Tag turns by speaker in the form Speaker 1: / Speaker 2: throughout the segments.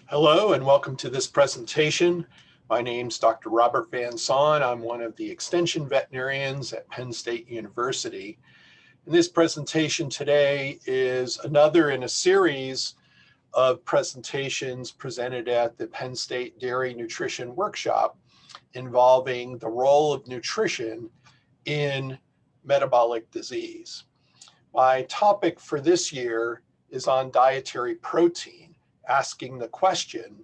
Speaker 1: Hello and welcome to this presentation. My name's Dr. Robert Van Saun. I'm one of the extension veterinarians at Penn State University. And this presentation today is another in a series of presentations presented at the Penn State Dairy Nutrition Workshop involving the role of nutrition in metabolic disease. My topic for this year is on dietary protein, asking the question,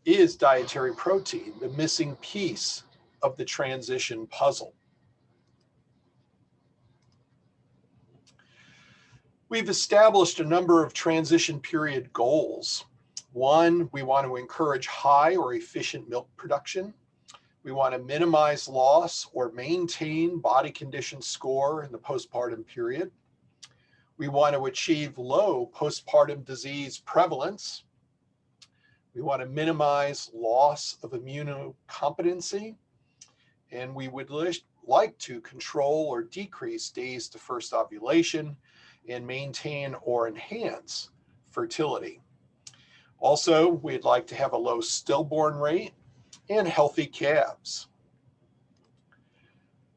Speaker 1: is dietary protein the missing piece of the transition puzzle? We've established a number of transition period goals. One, we want to encourage high or efficient milk production. We want to minimize loss or maintain body condition score in the postpartum period. We want to achieve low postpartum disease prevalence. We want to minimize loss of immunocompetency, and we would like to control or decrease days to first ovulation and maintain or enhance fertility. Also, we'd like to have a low stillborn rate and healthy calves.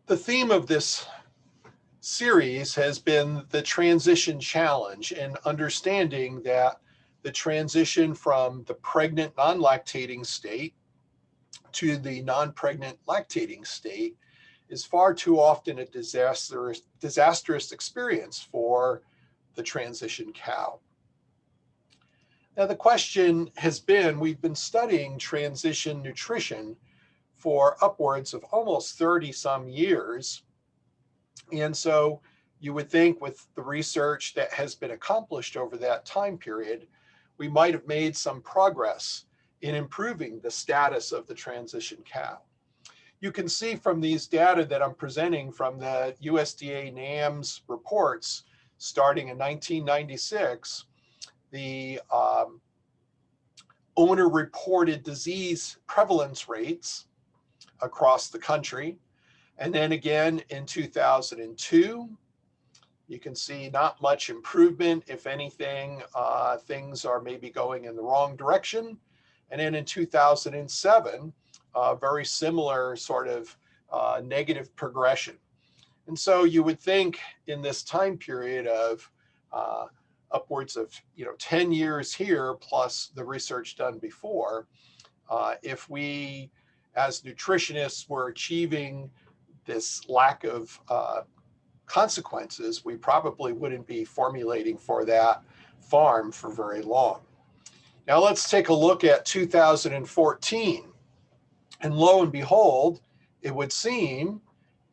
Speaker 1: The theme of this series has been the transition challenge and understanding that the transition from the pregnant non-lactating state to the non-pregnant lactating state is far too often a disastrous experience for the transition cow. Now the question has been, we've been studying transition nutrition for upwards of almost 30 some years. And so you would think with the research that has been accomplished over that time period, we might have made some progress in improving the status of the transition cow. You can see from these data that I'm presenting from the USDA NAMS reports starting in 1996, the owner-reported disease prevalence rates across the country. And then again in 2002, you can see not much improvement. If anything, things are maybe going in the wrong direction. And then in 2007, very similar sort of negative progression. And so you would think in this time period of upwards of 10 years here, plus the research done before, if we as nutritionists were achieving this lack of consequences, we probably wouldn't be formulating for that farm for very long. Now let's take a look at 2014. And lo and behold, it would seem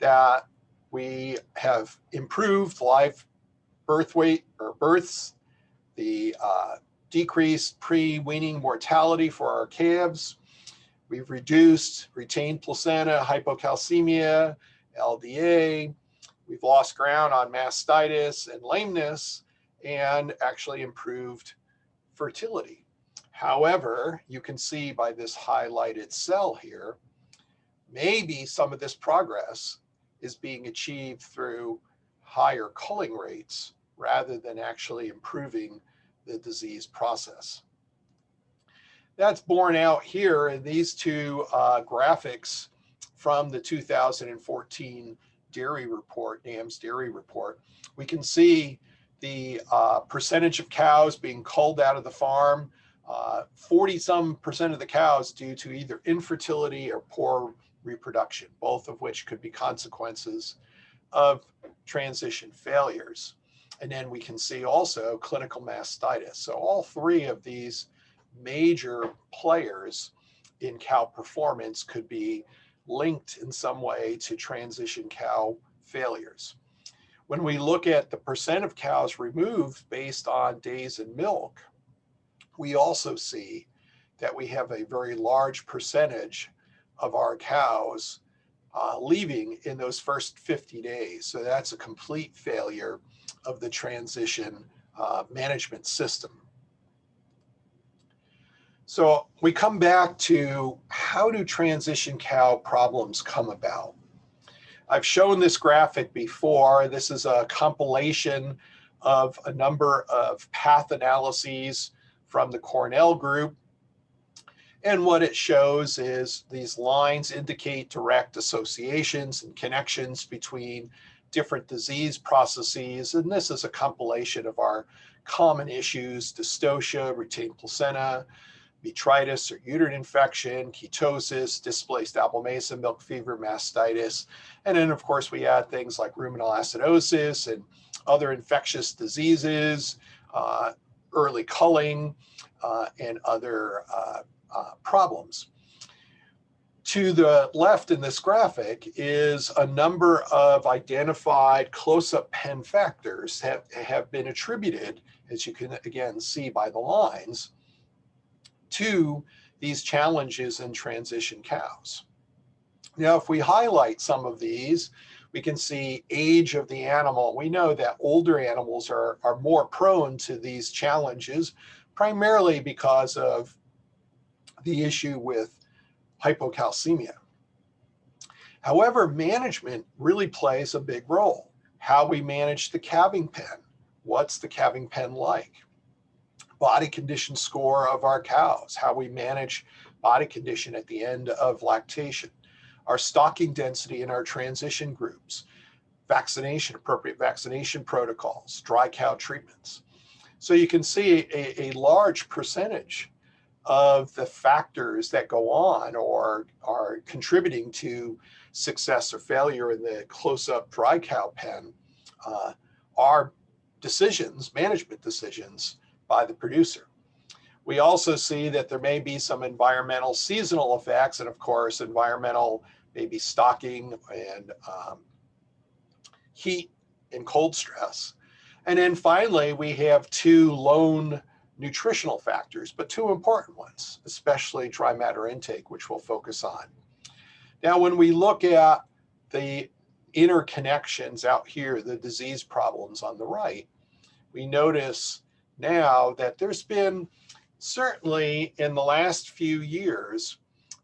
Speaker 1: that we have improved live birth weight or births, the decreased pre-weaning mortality for our calves. We've reduced retained placenta, hypocalcemia, LDA. We've lost ground on mastitis and lameness and actually improved fertility. However, you can see by this highlighted cell here, maybe some of this progress is being achieved through higher culling rates rather than actually improving the disease process. That's borne out here in these two graphics from the 2014 dairy report, NAMS dairy report. We can see the percentage of cows being culled out of the farm, 40-some% of the cows due to either infertility or poor reproduction, both of which could be consequences of transition failures. And then we can see also clinical mastitis. So all three of these major players in cow performance could be linked in some way to transition cow failures. When we look at the percent of cows removed based on days in milk, we also see that we have a very large percentage of our cows leaving in those first 50 days. So that's a complete failure of the transition management system. So we come back to, how do transition cow problems come about? I've shown this graphic before. This is a compilation of a number of path analyses from the Cornell group And what it shows is these lines indicate direct associations and connections between different disease processes. And this is a compilation of our common issues: dystocia, retained placenta, metritis or uterine infection, ketosis, displaced abomasum, milk fever, mastitis. And then, of course, we add things like ruminal acidosis and other infectious diseases, early culling, and other problems. To the left in this graphic is a number of identified close-up pen factors that have been attributed, as you can again see by the lines, to these challenges in transition cows. Now, if we highlight some of these, we can see age of the animal. We know that older animals are more prone to these challenges, primarily because of the issue with hypocalcemia. However, management really plays a big role. How we manage the calving pen. What's the calving pen like? Body condition score of our cows, how we manage body condition at the end of lactation, our stocking density in our transition groups, vaccination, appropriate vaccination protocols, dry cow treatments. So you can see a large percentage of the factors that go on or are contributing to success or failure in the close-up dry cow pen are decisions, management decisions by the producer. We also see that there may be some environmental seasonal effects, and of course, environmental, maybe stocking and heat and cold stress. And then finally, we have two lone nutritional factors, but two important ones, especially dry matter intake, which we'll focus on. Now, when we look at the interconnections out here, the disease problems on the right, we notice now that there's been, certainly in the last few years,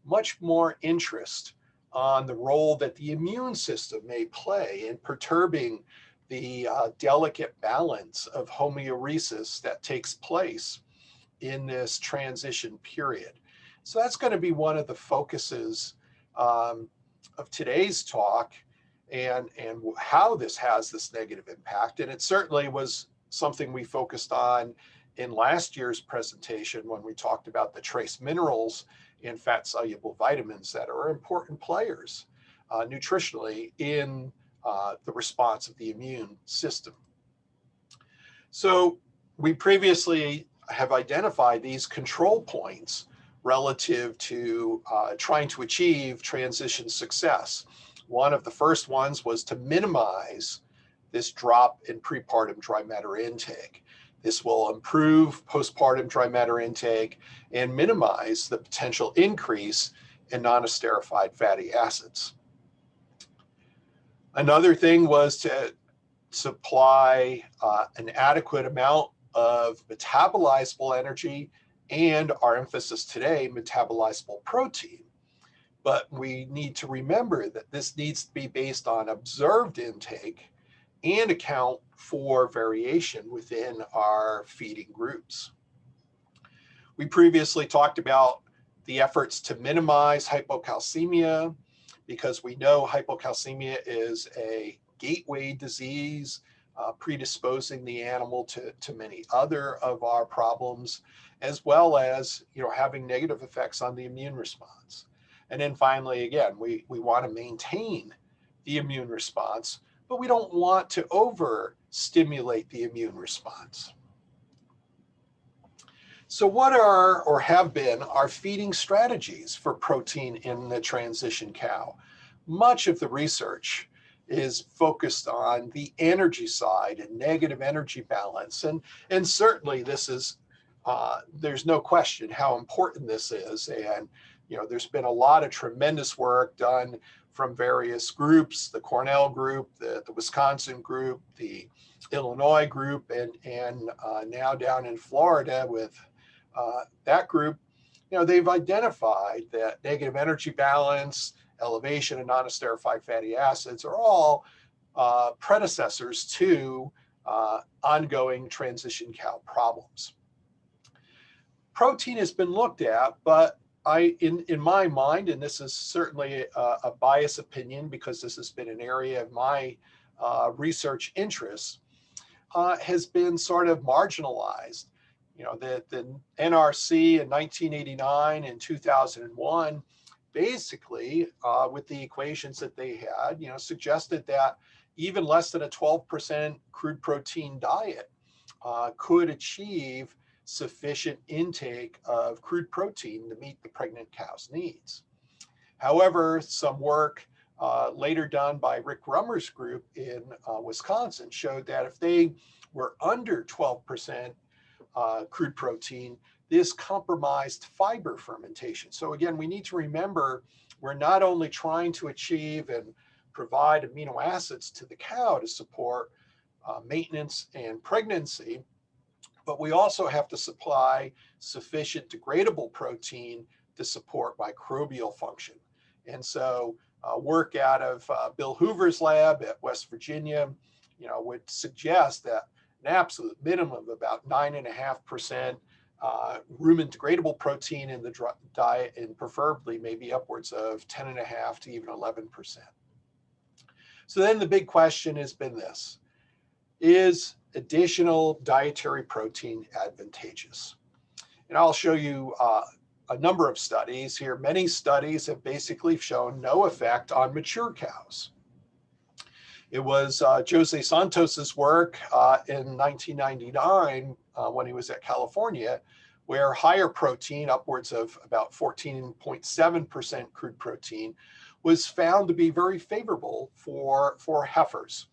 Speaker 1: much more interest on the role that the immune system may play in perturbing the delicate balance of homeostasis that takes place in this transition period. So that's going to be one of the focuses of today's talk, and how this has this negative impact. And it certainly was something we focused on in last year's presentation when we talked about the trace minerals and fat-soluble vitamins that are important players nutritionally in the response of the immune system. So we previously have identified these control points relative to trying to achieve transition success. One of the first ones was to minimize this drop in prepartum dry matter intake. This will improve postpartum dry matter intake and minimize the potential increase in non-esterified fatty acids. Another thing was to supply an adequate amount of metabolizable energy, and our emphasis today, metabolizable protein. But we need to remember that this needs to be based on observed intake and account for variation within our feeding groups. We previously talked about the efforts to minimize hypocalcemia, because we know hypocalcemia is a gateway disease predisposing the animal to many other of our problems, as well as having negative effects on the immune response. And then finally, again, we want to maintain the immune response, but we don't want to overstimulate the immune response. So what are, or have been, our feeding strategies for protein in the transition cow? Much of the research is focused on the energy side and negative energy balance. And certainly this is, there's no question how important this is. And there's been a lot of tremendous work done from various groups, the Cornell group, the Wisconsin group, the Illinois group, and now down in Florida with that group. They've identified that negative energy balance, elevation of non-esterified fatty acids are all predecessors to ongoing transition cow problems. Protein has been looked at, but in my mind, and this is certainly a biased opinion because this has been an area of my research interests, has been sort of marginalized. You know, the NRC in 1989 and 2001, basically with the equations that they had, you know, suggested that even less than a 12% crude protein diet could achieve sufficient intake of crude protein to meet the pregnant cow's needs. However, some work later done by Rick Rummer's group in Wisconsin showed that if they were under 12% crude protein, this compromised fiber fermentation. So again, we need to remember we're not only trying to achieve and provide amino acids to the cow to support maintenance and pregnancy, but we also have to supply sufficient degradable protein to support microbial function. And so work out of Bill Hoover's lab at West Virginia, you know, would suggest that an absolute minimum of about 9.5% rumen degradable protein in the diet, and preferably maybe upwards of 10.5 to even 11%. So then the big question has been this: is additional dietary protein advantageous? And I'll show you a number of studies here. Many studies have basically shown no effect on mature cows. It was Jose Santos's work in 1999 when he was at California, where higher protein, upwards of about 14.7% crude protein, was found to be very favorable for heifers.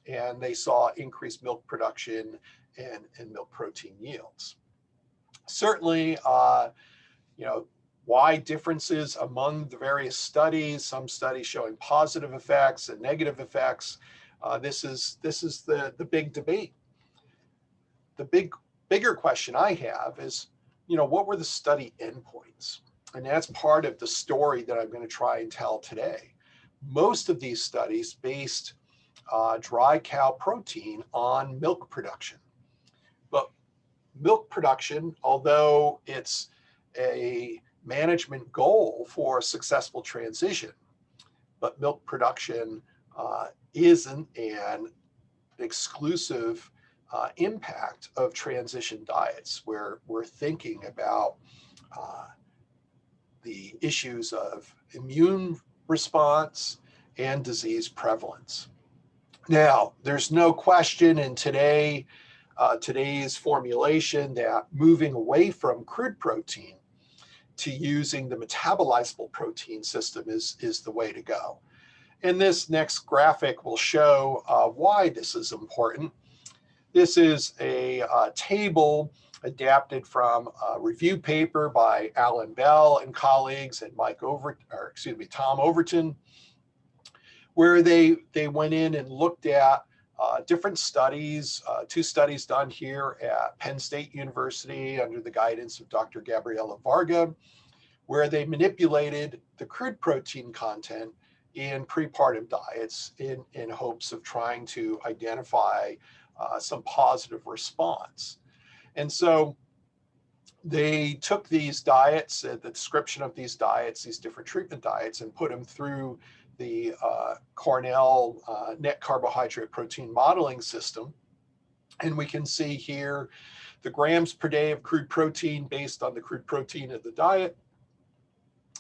Speaker 1: And they saw increased milk production and milk protein yields. Certainly, you know, wide differences among the various studies, some studies showing positive effects and negative effects. This is the big debate. The bigger question I have is, you know, what were the study endpoints? And that's part of the story that I'm going to try and tell today. Most of these studies based dry cow protein on milk production. But milk production, although it's a management goal for a successful transition, but milk production isn't an exclusive impact of transition diets, where we're thinking about the issues of immune response and disease prevalence. Now, there's no question in today's formulation that moving away from crude protein to using the metabolizable protein system is the way to go. And this next graphic will show why this is important. This is a table adapted from a review paper by Alan Bell and colleagues and Tom Overton, where they went in and looked at different studies, two studies done here at Penn State University under the guidance of Dr. Gabriela Varga, where they manipulated the crude protein content in prepartum diets in hopes of trying to identify some positive response. And so they took these diets, the description of these diets, these different treatment diets, and put them through the Cornell net carbohydrate protein modeling system. And we can see here the grams per day of crude protein based on the crude protein of the diet,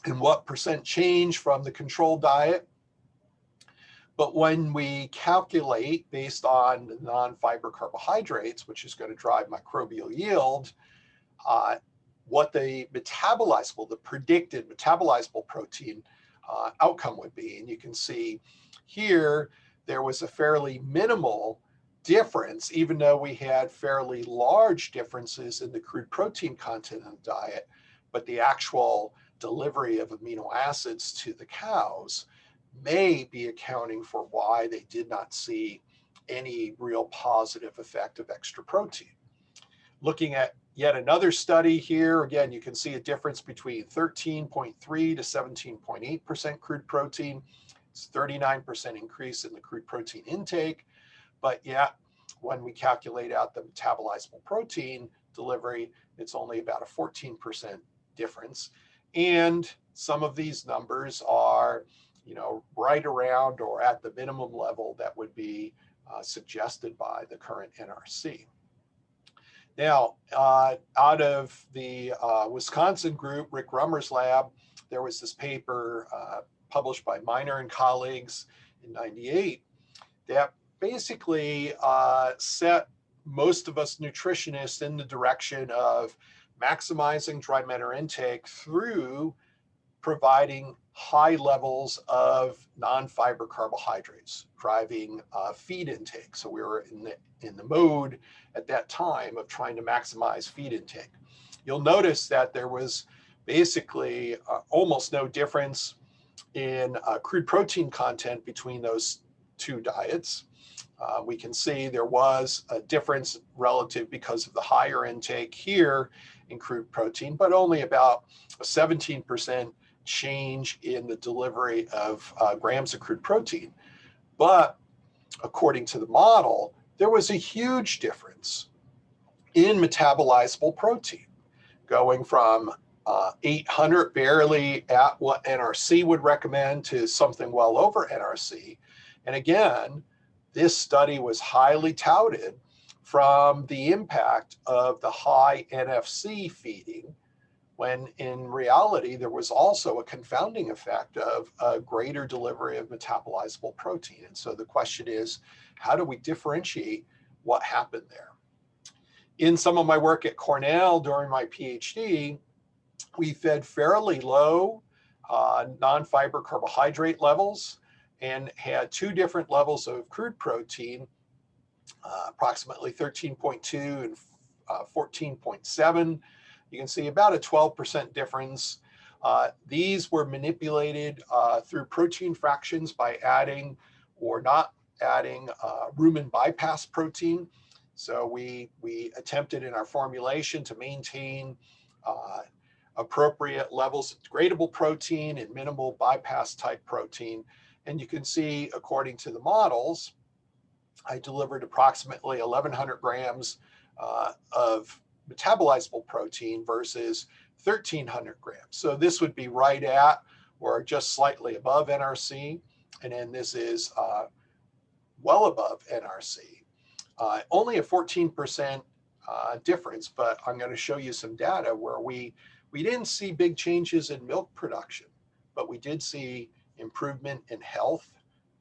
Speaker 1: and what percent change from the control diet. But when we calculate based on non-fiber carbohydrates, which is going to drive microbial yield, what the metabolizable, the predicted metabolizable protein outcome would be. And you can see here, there was a fairly minimal difference, even though we had fairly large differences in the crude protein content in the diet, but the actual delivery of amino acids to the cows may be accounting for why they did not see any real positive effect of extra protein. Looking at yet another study here, again, you can see a difference between 13.3 to 17.8% crude protein. It's 39% increase in the crude protein intake, but yet when we calculate out the metabolizable protein delivery, it's only about a 14% difference. And some of these numbers are, right around or at the minimum level that would be suggested by the current NRC. Now, out of the Wisconsin group, Rick Rummer's lab, there was this paper published by Miner and colleagues in '98 that basically set most of us nutritionists in the direction of maximizing dry matter intake through providing high levels of non-fiber carbohydrates, driving feed intake. So we were in the mode at that time of trying to maximize feed intake. You'll notice that there was basically almost no difference in crude protein content between those two diets. We can see there was a difference relative because of the higher intake here in crude protein, but only about a 17% change in the delivery of grams of crude protein. But according to the model, there was a huge difference in metabolizable protein, going from 800 barely at what NRC would recommend to something well over NRC. And again, this study was highly touted from the impact of the high NFC feeding, when in reality, there was also a confounding effect of a greater delivery of metabolizable protein. And so the question is, how do we differentiate what happened there? In some of my work at Cornell during my PhD, we fed fairly low non-fiber carbohydrate levels and had two different levels of crude protein, approximately 13.2 and 14.7. You can see about a 12% difference. These were manipulated through protein fractions by adding or not adding rumen bypass protein. So we attempted in our formulation to maintain appropriate levels of degradable protein and minimal bypass type protein. And you can see, according to the models, I delivered approximately 1,100 grams of metabolizable protein versus 1,300 grams. So this would be right at or just slightly above NRC. And then this is well above NRC. Only a 14% difference, but I'm going to show you some data where we didn't see big changes in milk production, but we did see improvement in health,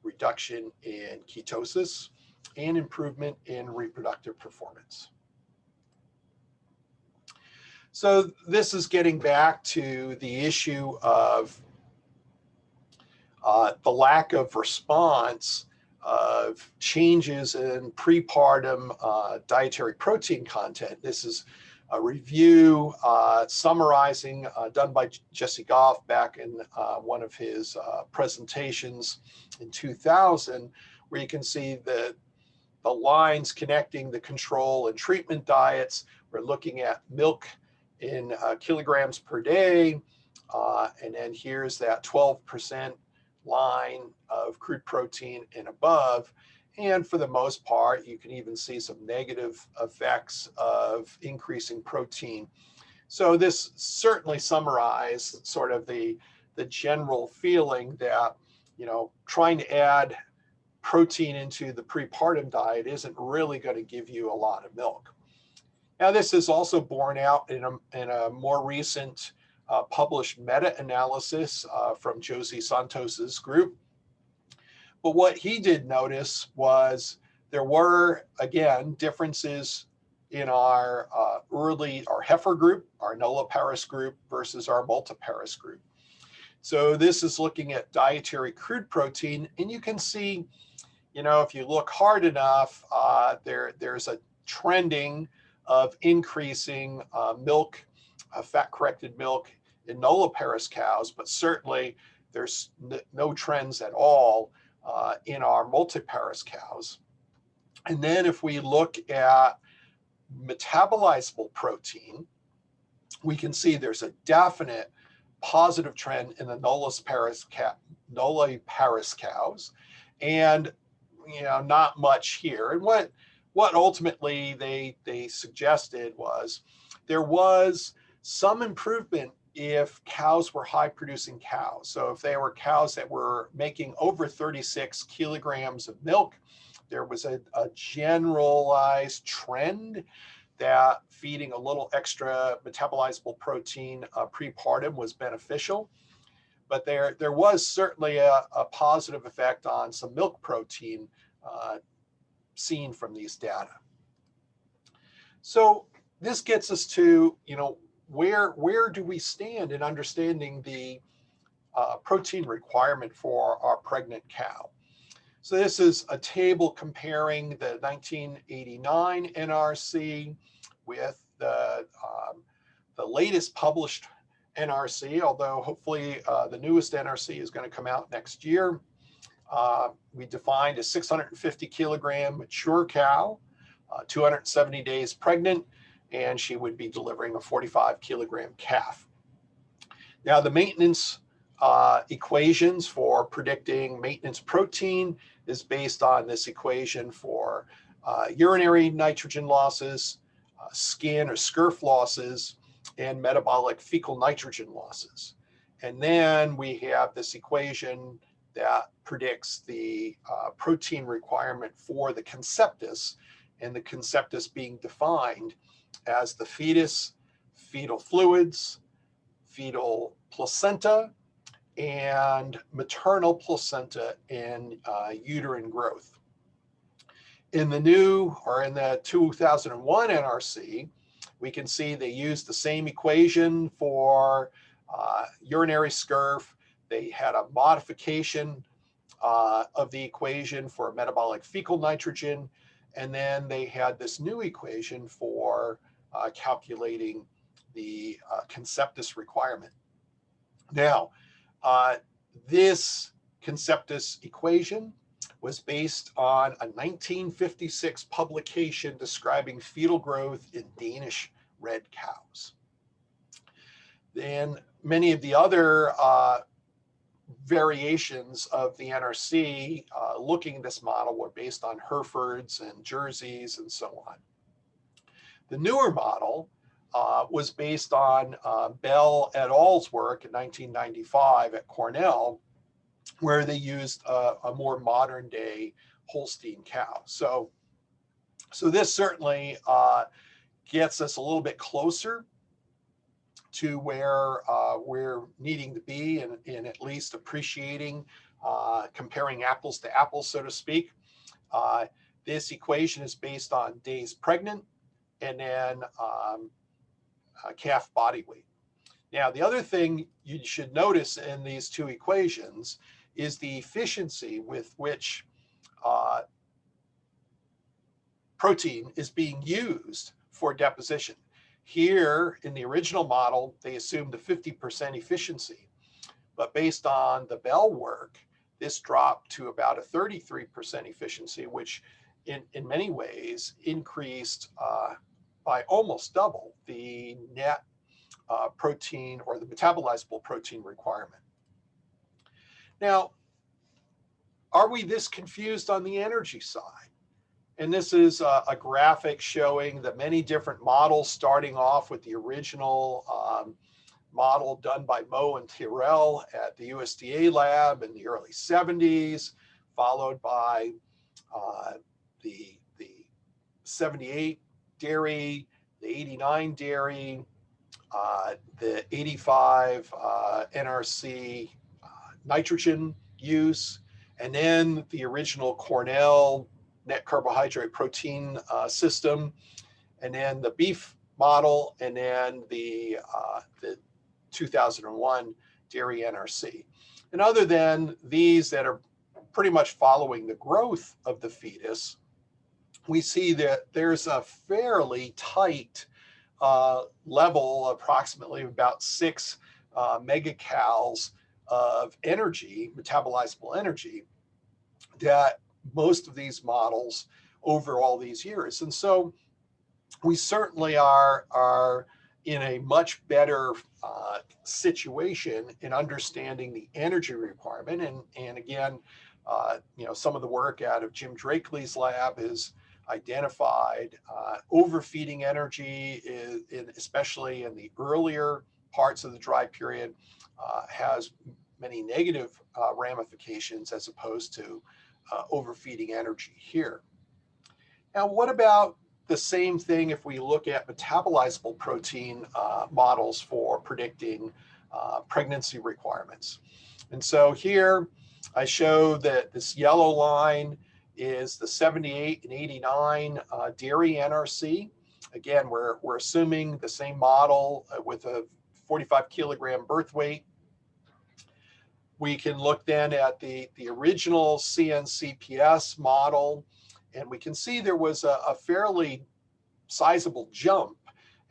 Speaker 1: reduction in ketosis, and improvement in reproductive performance. So this is getting back to the issue of the lack of response of changes in prepartum dietary protein content. This is a review summarizing done by Jesse Goff back in one of his presentations in 2000, where you can see the lines connecting the control and treatment diets. We're looking at milk in kilograms per day. And then here's that 12% line of crude protein and above. And for the most part, you can even see some negative effects of increasing protein. So this certainly summarized sort of the general feeling that, trying to add protein into the prepartum diet isn't really going to give you a lot of milk. Now, this is also borne out in a more recent published meta-analysis from Josie Santos's group. But what he did notice was there were, again, differences in our heifer group, our nulliparous group versus our multiparous group. So this is looking at dietary crude protein, and you can see, if you look hard enough, there's a trending of increasing milk, fat-corrected milk in nulliparous cows, but certainly there's no trends at all in our multiparous cows. And then if we look at metabolizable protein, we can see there's a definite positive trend in the nulliparous cows, and not much here. And what ultimately they suggested was there was some improvement if cows were high producing cows. So if they were cows that were making over 36 kilograms of milk, there was a generalized trend that feeding a little extra metabolizable protein prepartum was beneficial. But there was certainly a positive effect on some milk protein seen from these data. So this gets us to, where do we stand in understanding the protein requirement for our pregnant cow? So this is a table comparing the 1989 NRC with the latest published NRC, although hopefully the newest NRC is going to come out next year. We defined a 650 kilogram mature cow, 270 days pregnant, and she would be delivering a 45 kilogram calf. Now, the maintenance equations for predicting maintenance protein is based on this equation for urinary nitrogen losses, skin or scurf losses, and metabolic fecal nitrogen losses. And then we have this equation that predicts the protein requirement for the conceptus, and the conceptus being defined as the fetus, fetal fluids, fetal placenta, and maternal placenta in uterine growth. In the 2001 NRC, we can see they used the same equation for urinary scurf. They had a modification of the equation for metabolic fecal nitrogen, and then they had this new equation for calculating the conceptus requirement. Now, this conceptus equation was based on a 1956 publication describing fetal growth in Danish red cows. Then many of the other variations of the NRC looking at this model were based on Herefords and Jerseys and so on. The newer model was based on Bell et al.'s work in 1995 at Cornell, where they used a more modern day Holstein cow. So this certainly gets us a little bit closer to where we're needing to be in at least appreciating, comparing apples to apples, so to speak. This equation is based on days pregnant and then calf body weight. Now, the other thing you should notice in these two equations is the efficiency with which protein is being used for deposition. Here in the original model, they assumed a 50% efficiency, but based on the Bell work, this dropped to about a 33% efficiency, which in many ways increased by almost double the net protein or the metabolizable protein requirement. Now, are we this confused on the energy side? And this is a graphic showing the many different models, starting off with the original model done by Moe and Tyrrell at the USDA lab in the early 70s, followed by the 78 dairy, the 89 dairy, the 85 NRC nitrogen use, and then the original Cornell net carbohydrate protein system, and then the beef model, and then the 2001 dairy NRC. And other than these that are pretty much following the growth of the fetus, we see that there's a fairly tight level, approximately about 6 megacals of energy, metabolizable energy, that most of these models over all these years. And so we certainly are in a much better situation in understanding the energy requirement. And again, some of the work out of Jim Drakely's lab is identified overfeeding energy, especially in the earlier parts of the dry period has many negative ramifications as opposed to overfeeding energy here. Now, what about the same thing if we look at metabolizable protein models for predicting pregnancy requirements? And so here I show that this yellow line is the 78 and 89 dairy NRC. Again, we're assuming the same model with a 45 kilogram birth weight. We can look then at the original CNCPS model, and we can see there was a fairly sizable jump.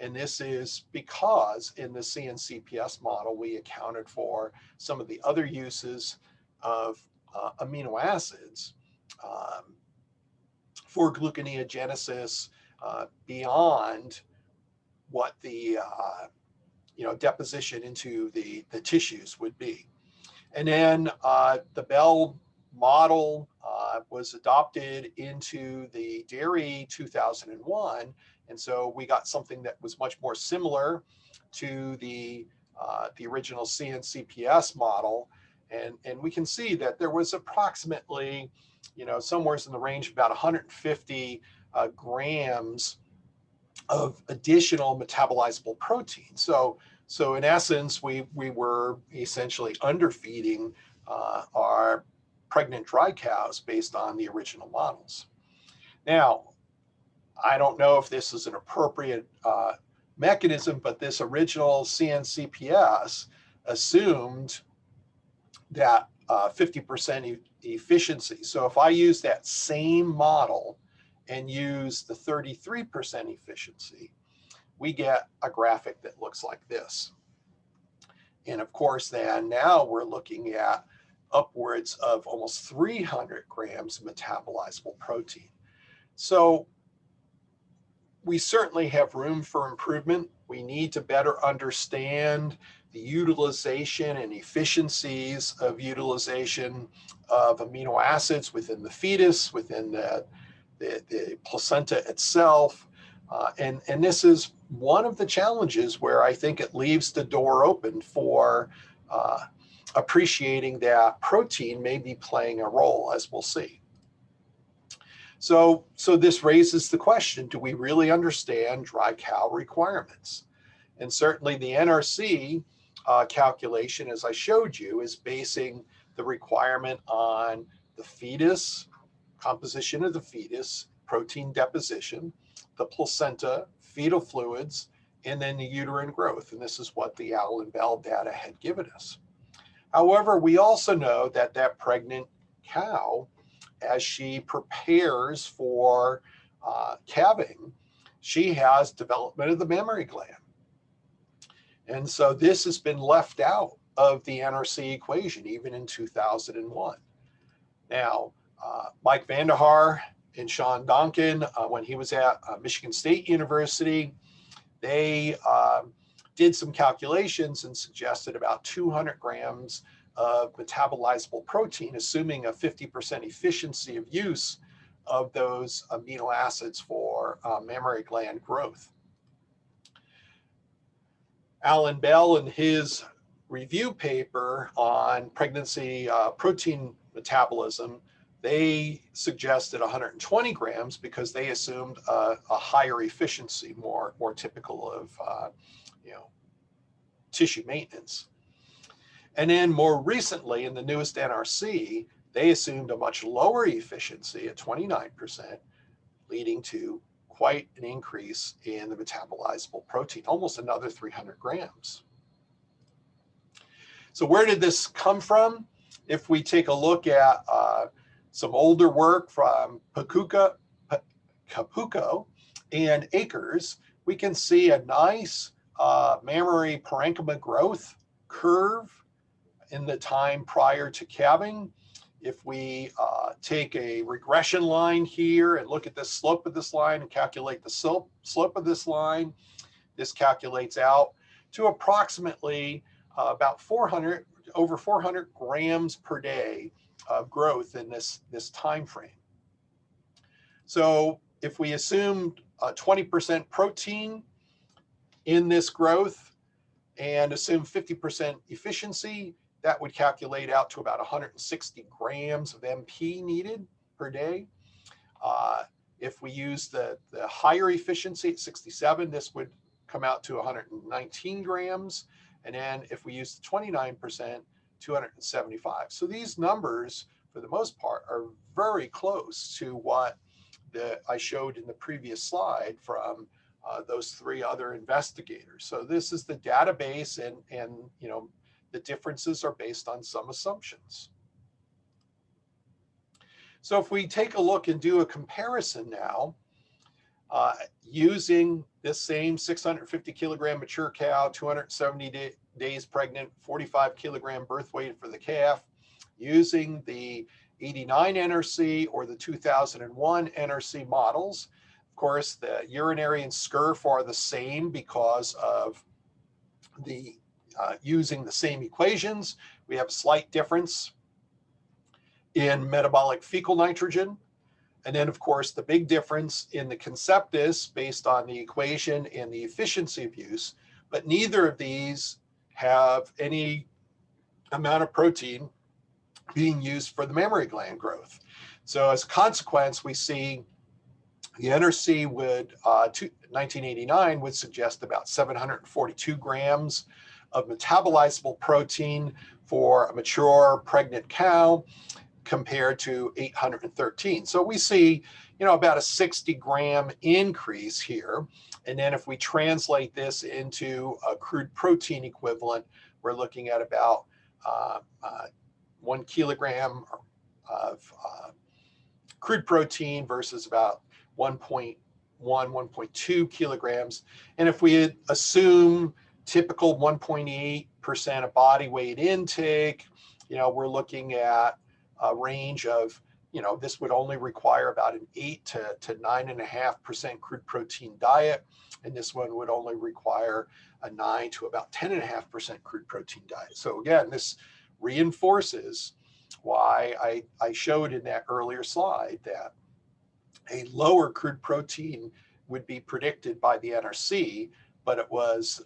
Speaker 1: And this is because in the CNCPS model, we accounted for some of the other uses of amino acids for gluconeogenesis beyond what the deposition into the tissues would be. And then the Bell model was adopted into the dairy 2001. And so we got something that was much more similar to the original CNCPS model. And we can see that there was approximately, somewhere in the range of about 150 grams of additional metabolizable protein. So in essence, we were essentially underfeeding our pregnant dry cows based on the original models. Now, I don't know if this is an appropriate mechanism, but this original CNCPS assumed that 50% efficiency. So if I use that same model and use the 33% efficiency, we get a graphic that looks like this. And of course, then now we're looking at upwards of almost 300 grams of metabolizable protein. So we certainly have room for improvement. We need to better understand the utilization and efficiencies of utilization of amino acids within the fetus, within the placenta itself. And this is one of the challenges where I think it leaves the door open for appreciating that protein may be playing a role, as we'll see. So this raises the question, do we really understand dry cow requirements? And certainly the NRC calculation, as I showed you, is basing the requirement on the fetus, composition of the fetus, protein deposition, the placenta, fetal fluids, and then the uterine growth. And this is what the Allen Bell data had given us. However, we also know that that pregnant cow, as she prepares for calving, she has development of the mammary gland. And so this has been left out of the NRC equation, even in 2001. Now, Mike Vandehar and Sean Donkin, when he was at Michigan State University, they did some calculations and suggested about 200 grams of metabolizable protein, assuming a 50% efficiency of use of those amino acids for mammary gland growth. Allen Bell, in his review paper on pregnancy protein metabolism, they suggested 120 grams because they assumed a higher efficiency, more typical of tissue maintenance. And then more recently, in the newest NRC, they assumed a much lower efficiency at 29%, leading to quite an increase in the metabolizable protein, almost another 300 grams. So where did this come from? If we take a look at some older work from Capuco and Akers, we can see a nice mammary parenchyma growth curve in the time prior to calving. If we take a regression line here and look at the slope of this line and calculate the slope of this line, this calculates out to approximately about over 400 grams per day of growth in this time frame. So if we assumed 20% protein in this growth, and assume 50% efficiency, that would calculate out to about 160 grams of MP needed per day. If we use the higher efficiency at 67, this would come out to 119 grams. And then if we use the 29%, 275. So these numbers, for the most part, are very close to what I showed in the previous slide from those three other investigators. So this is the database, and you know, the differences are based on some assumptions. So if we take a look and do a comparison now, using this same 650 kilogram mature cow, 270 days pregnant, 45 kilogram birth weight for the calf, using the 89 NRC or the 2001 NRC models. Of course, the urinary and scurf are the same because of the using the same equations. We have a slight difference in metabolic fecal nitrogen. And then, of course, the big difference in the conceptus based on the equation and the efficiency of use. But neither of these have any amount of protein being used for the mammary gland growth. So as a consequence, we see the NRC would, 1989 would suggest about 742 grams of metabolizable protein for a mature pregnant cow compared to 813. So we see, you know, about a 60 gram increase here. And then if we translate this into a crude protein equivalent, we're looking at about 1 kilogram of crude protein versus about 1.1, 1.2 kilograms. And if we assume typical 1.8% of body weight intake, you know, we're looking at a range of, you know, this would only require about an 8 to 9.5% crude protein diet. And this one would only require a 9 to about 10.5% crude protein diet. So again, this reinforces why I showed in that earlier slide that a lower crude protein would be predicted by the NRC, but it was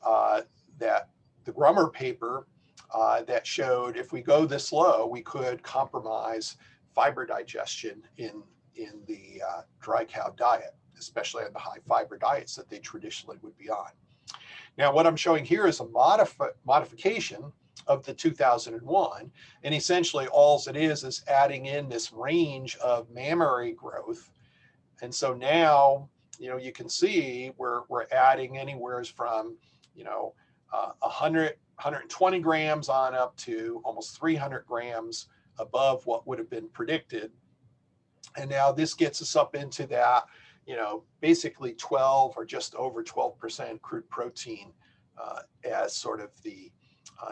Speaker 1: that the Grummer paper that showed if we go this low, we could compromise fiber digestion in the dry cow diet, especially on the high fiber diets that they traditionally would be on. Now, what I'm showing here is a modification of the 2001, and essentially all it is adding in this range of mammary growth. And so now, you know, you can see we're adding anywhere from, you know, 120 grams on up to almost 300 grams above what would have been predicted. And now this gets us up into that, you know, basically 12 or just over 12% crude protein as sort of the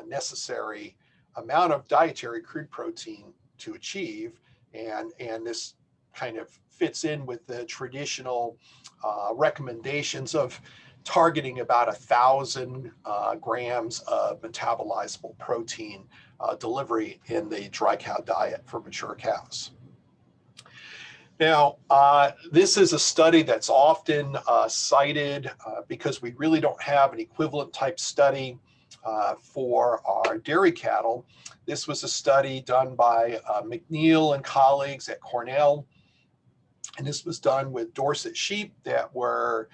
Speaker 1: necessary amount of dietary crude protein to achieve. And this kind of fits in with the traditional recommendations of targeting about 1,000 grams of metabolizable protein delivery in the dry cow diet for mature cows. Now, this is a study that's often cited because we really don't have an equivalent type study for our dairy cattle. This was a study done by McNeil and colleagues at Cornell. And this was done with Dorset sheep that were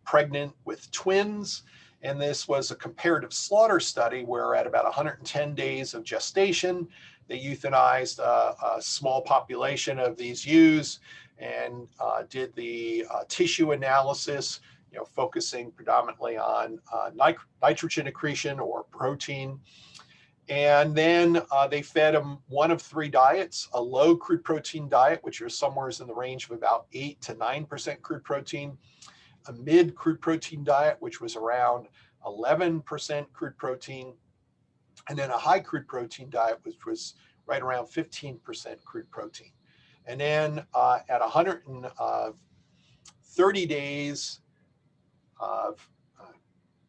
Speaker 1: pregnant with twins. And this was a comparative slaughter study where at about 110 days of gestation, they euthanized a small population of these ewes and did the tissue analysis, you know, focusing predominantly on nitrogen accretion or protein. And then they fed them one of three diets: a low crude protein diet, which is somewhere in the range of about 8 to 9% crude protein, a mid crude protein diet, which was around 11% crude protein, and then a high crude protein diet, which was right around 15% crude protein. And then at 130 days of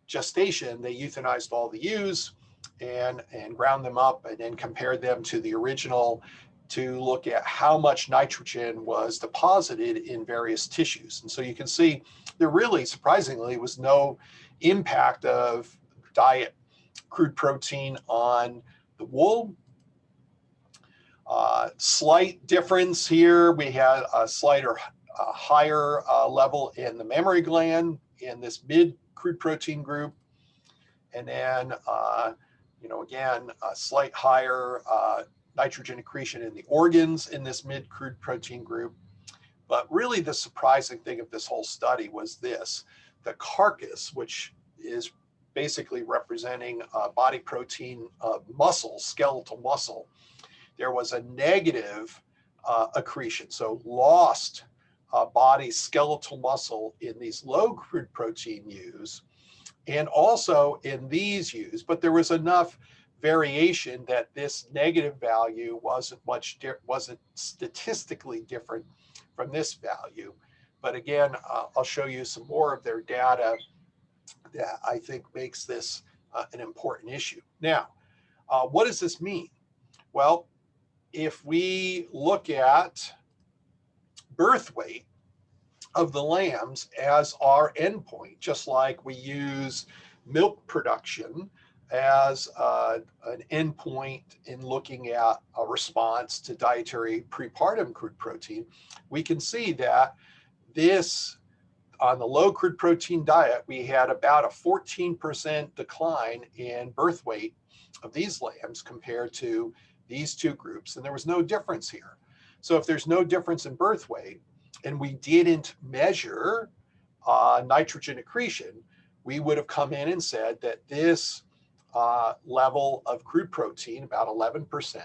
Speaker 1: gestation, they euthanized all the ewes and ground them up and then compared them to the original to look at how much nitrogen was deposited in various tissues. And so you can see there really, surprisingly, was no impact of diet crude protein on the wool. Slight difference here. We had a slighter higher level in the mammary gland in this mid crude protein group. And then, again, a slight higher nitrogen accretion in the organs in this mid crude protein group. But really the surprising thing of this whole study was this: the carcass, which is basically representing body protein muscle, skeletal muscle, there was a negative accretion, so lost body skeletal muscle in these low crude protein ewes, and also in these ewes. But there was enough variation that this negative value wasn't statistically different from this value. But again, I'll show you some more of their data that I think makes this an important issue. Now, what does this mean? Well, if we look at birth weight of the lambs as our endpoint, just like we use milk production as an endpoint in looking at a response to dietary prepartum crude protein, we can see that this, on the low crude protein diet, we had about a 14% decline in birth weight of these lambs compared to these two groups, and there was no difference here. So if there's no difference in birth weight, and we didn't measure nitrogen accretion, we would have come in and said that this level of crude protein, about 11%,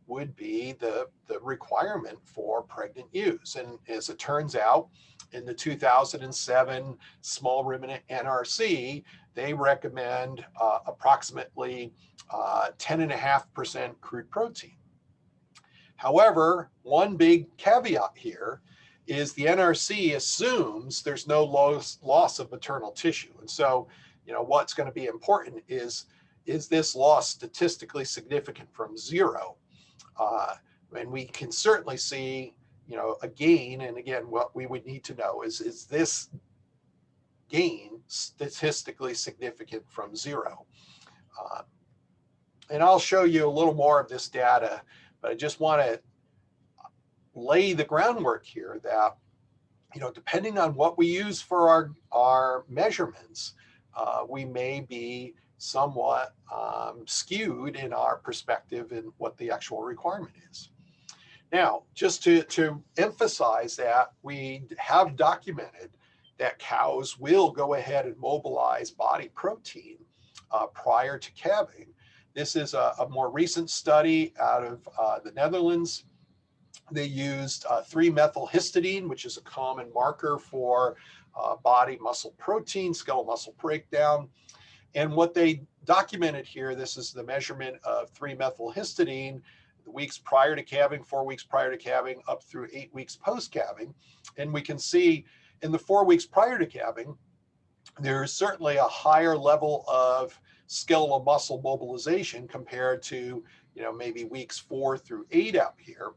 Speaker 1: would be the requirement for pregnant ewes. And as it turns out, in the 2007 small ruminant NRC, they recommend approximately 10.5% crude protein. However, one big caveat here is the NRC assumes there's no loss of maternal tissue. And so, what's going to be important is this loss statistically significant from zero? And we can certainly see, a gain. And again, what we would need to know is this gain statistically significant from zero? And I'll show you a little more of this data, but I just want to lay the groundwork here that, depending on what we use for our measurements, we may be somewhat skewed in our perspective in what the actual requirement is. Now, just to emphasize that, we have documented that cows will go ahead and mobilize body protein prior to calving. This is a more recent study out of the Netherlands. They used 3-methylhistidine, which is a common marker for body muscle protein, skeletal muscle breakdown. And what they documented here, this is the measurement of 3-methylhistidine the weeks prior to calving, 4 weeks prior to calving, up through 8 weeks post-calving. And we can see in the 4 weeks prior to calving, there's certainly a higher level of skeletal muscle mobilization compared to, maybe weeks 4 through 8 out here.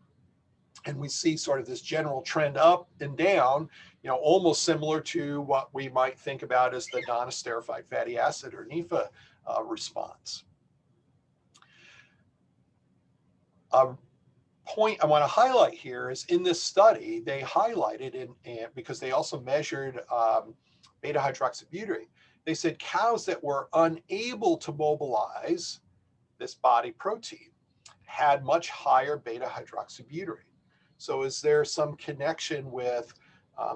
Speaker 1: And we see sort of this general trend up and down, almost similar to what we might think about as the non-esterified fatty acid or NEFA response. A point I want to highlight here is in this study, they highlighted, because they also measured beta hydroxybutyrate, they said cows that were unable to mobilize this body protein had much higher beta hydroxybutyrate. So is there some connection with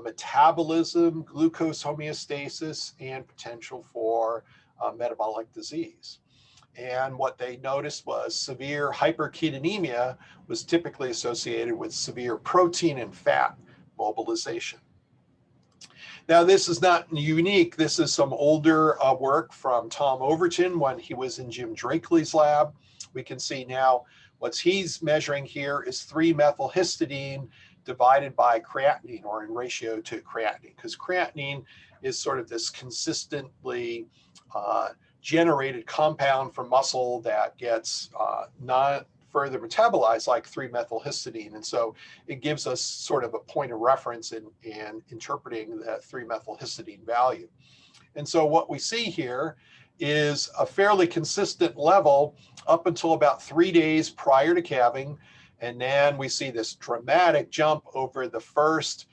Speaker 1: metabolism, glucose homeostasis, and potential for metabolic disease? And what they noticed was severe hyperketonemia was typically associated with severe protein and fat mobilization. Now, this is not unique. This is some older work from Tom Overton when he was in Jim Drakely's lab. We can see now what he's measuring here is 3-methylhistidine divided by creatinine, or in ratio to creatinine, because creatinine is sort of this consistently generated compound from muscle that gets not further metabolized like 3-methylhistidine. And so it gives us sort of a point of reference in interpreting that 3-methylhistidine value. And so what we see here is a fairly consistent level up until about 3 days prior to calving. And then we see this dramatic jump over the first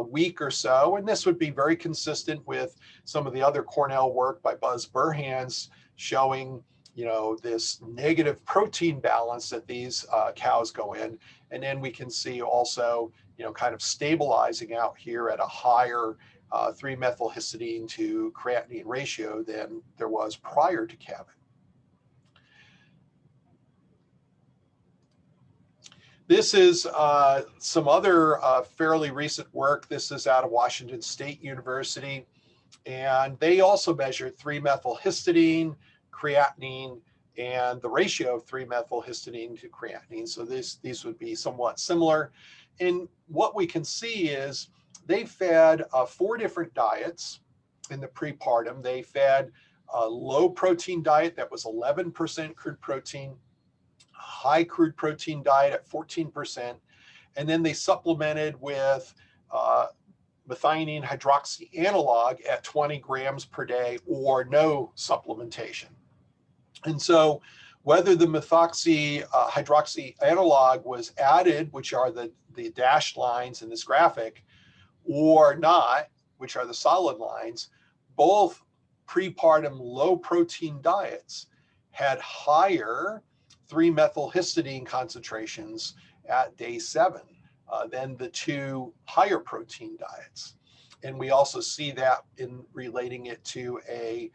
Speaker 1: week or so. And this would be very consistent with some of the other Cornell work by Buzz Burhans showing, you know, this negative protein balance that these cows go in. And then we can see also, you know, kind of stabilizing out here at a higher 3-methylhistidine to creatinine ratio than there was prior to calving. This is some other fairly recent work. This is out of Washington State University, and they also measured 3-methylhistidine, creatinine, and the ratio of 3-methylhistidine to creatinine. So these would be somewhat similar. And what we can see is they fed 4 different diets in the prepartum. They fed a low protein diet that was 11% crude protein, high crude protein diet at 14%, and then they supplemented with methionine hydroxy analog at 20 grams per day or no supplementation. And so whether the methoxy hydroxy analog was added, which are the dashed lines in this graphic, or not, which are the solid lines, both prepartum low protein diets had higher 3-methylhistidine concentrations at day 7 than the 2 higher protein diets. And we also see that in relating it to a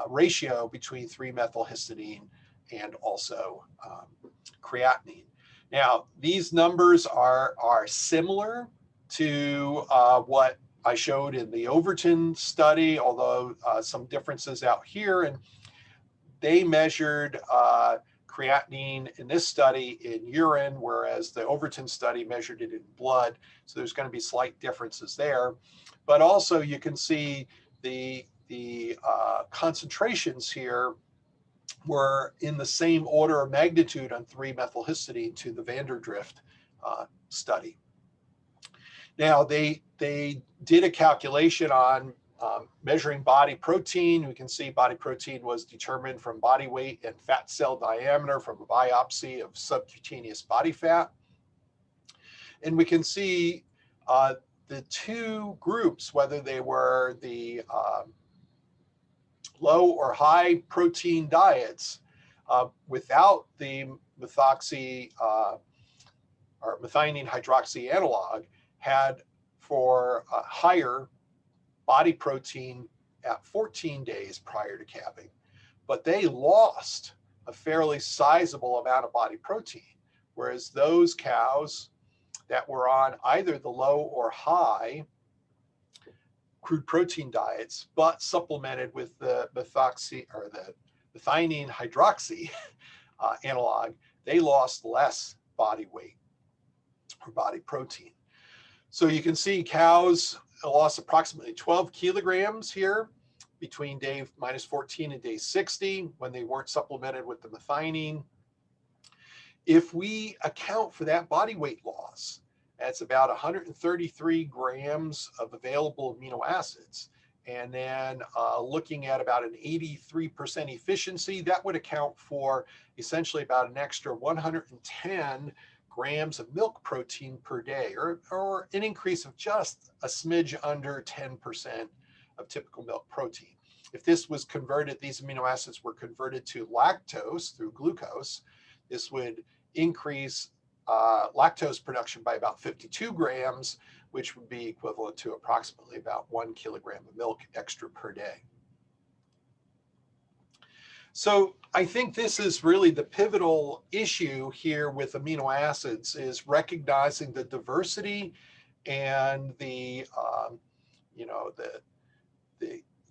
Speaker 1: ratio between 3-methylhistidine and also creatinine. Now, these numbers are similar to what I showed in the Overton study, although some differences out here. And they measured creatinine in this study in urine, whereas the Overton study measured it in blood. So there's going to be slight differences there. But also you can see the concentrations here were in the same order of magnitude on 3-methylhistidine to the Vanderdrift study. Now they did a calculation on measuring body protein. We can see body protein was determined from body weight and fat cell diameter from a biopsy of subcutaneous body fat. And we can see the 2 groups, whether they were the low or high protein diets without the methoxy or methionine hydroxy analog, had for higher body protein at 14 days prior to calving, but they lost a fairly sizable amount of body protein, whereas those cows that were on either the low or high crude protein diets, but supplemented with the methoxy or the methionine hydroxy analog, they lost less body weight or body protein. So you can see cows lost approximately 12 kilograms here between day -14 and day 60 when they weren't supplemented with the methionine. If we account for that body weight loss, that's about 133 grams of available amino acids. And then looking at about an 83% efficiency, that would account for essentially about an extra 110 grams of milk protein per day, or an increase of just a smidge under 10% of typical milk protein. If this was converted, these amino acids were converted to lactose through glucose, this would increase lactose production by about 52 grams, which would be equivalent to approximately about 1 kilogram of milk extra per day. So I think this is really the pivotal issue here with amino acids, is recognizing the diversity and the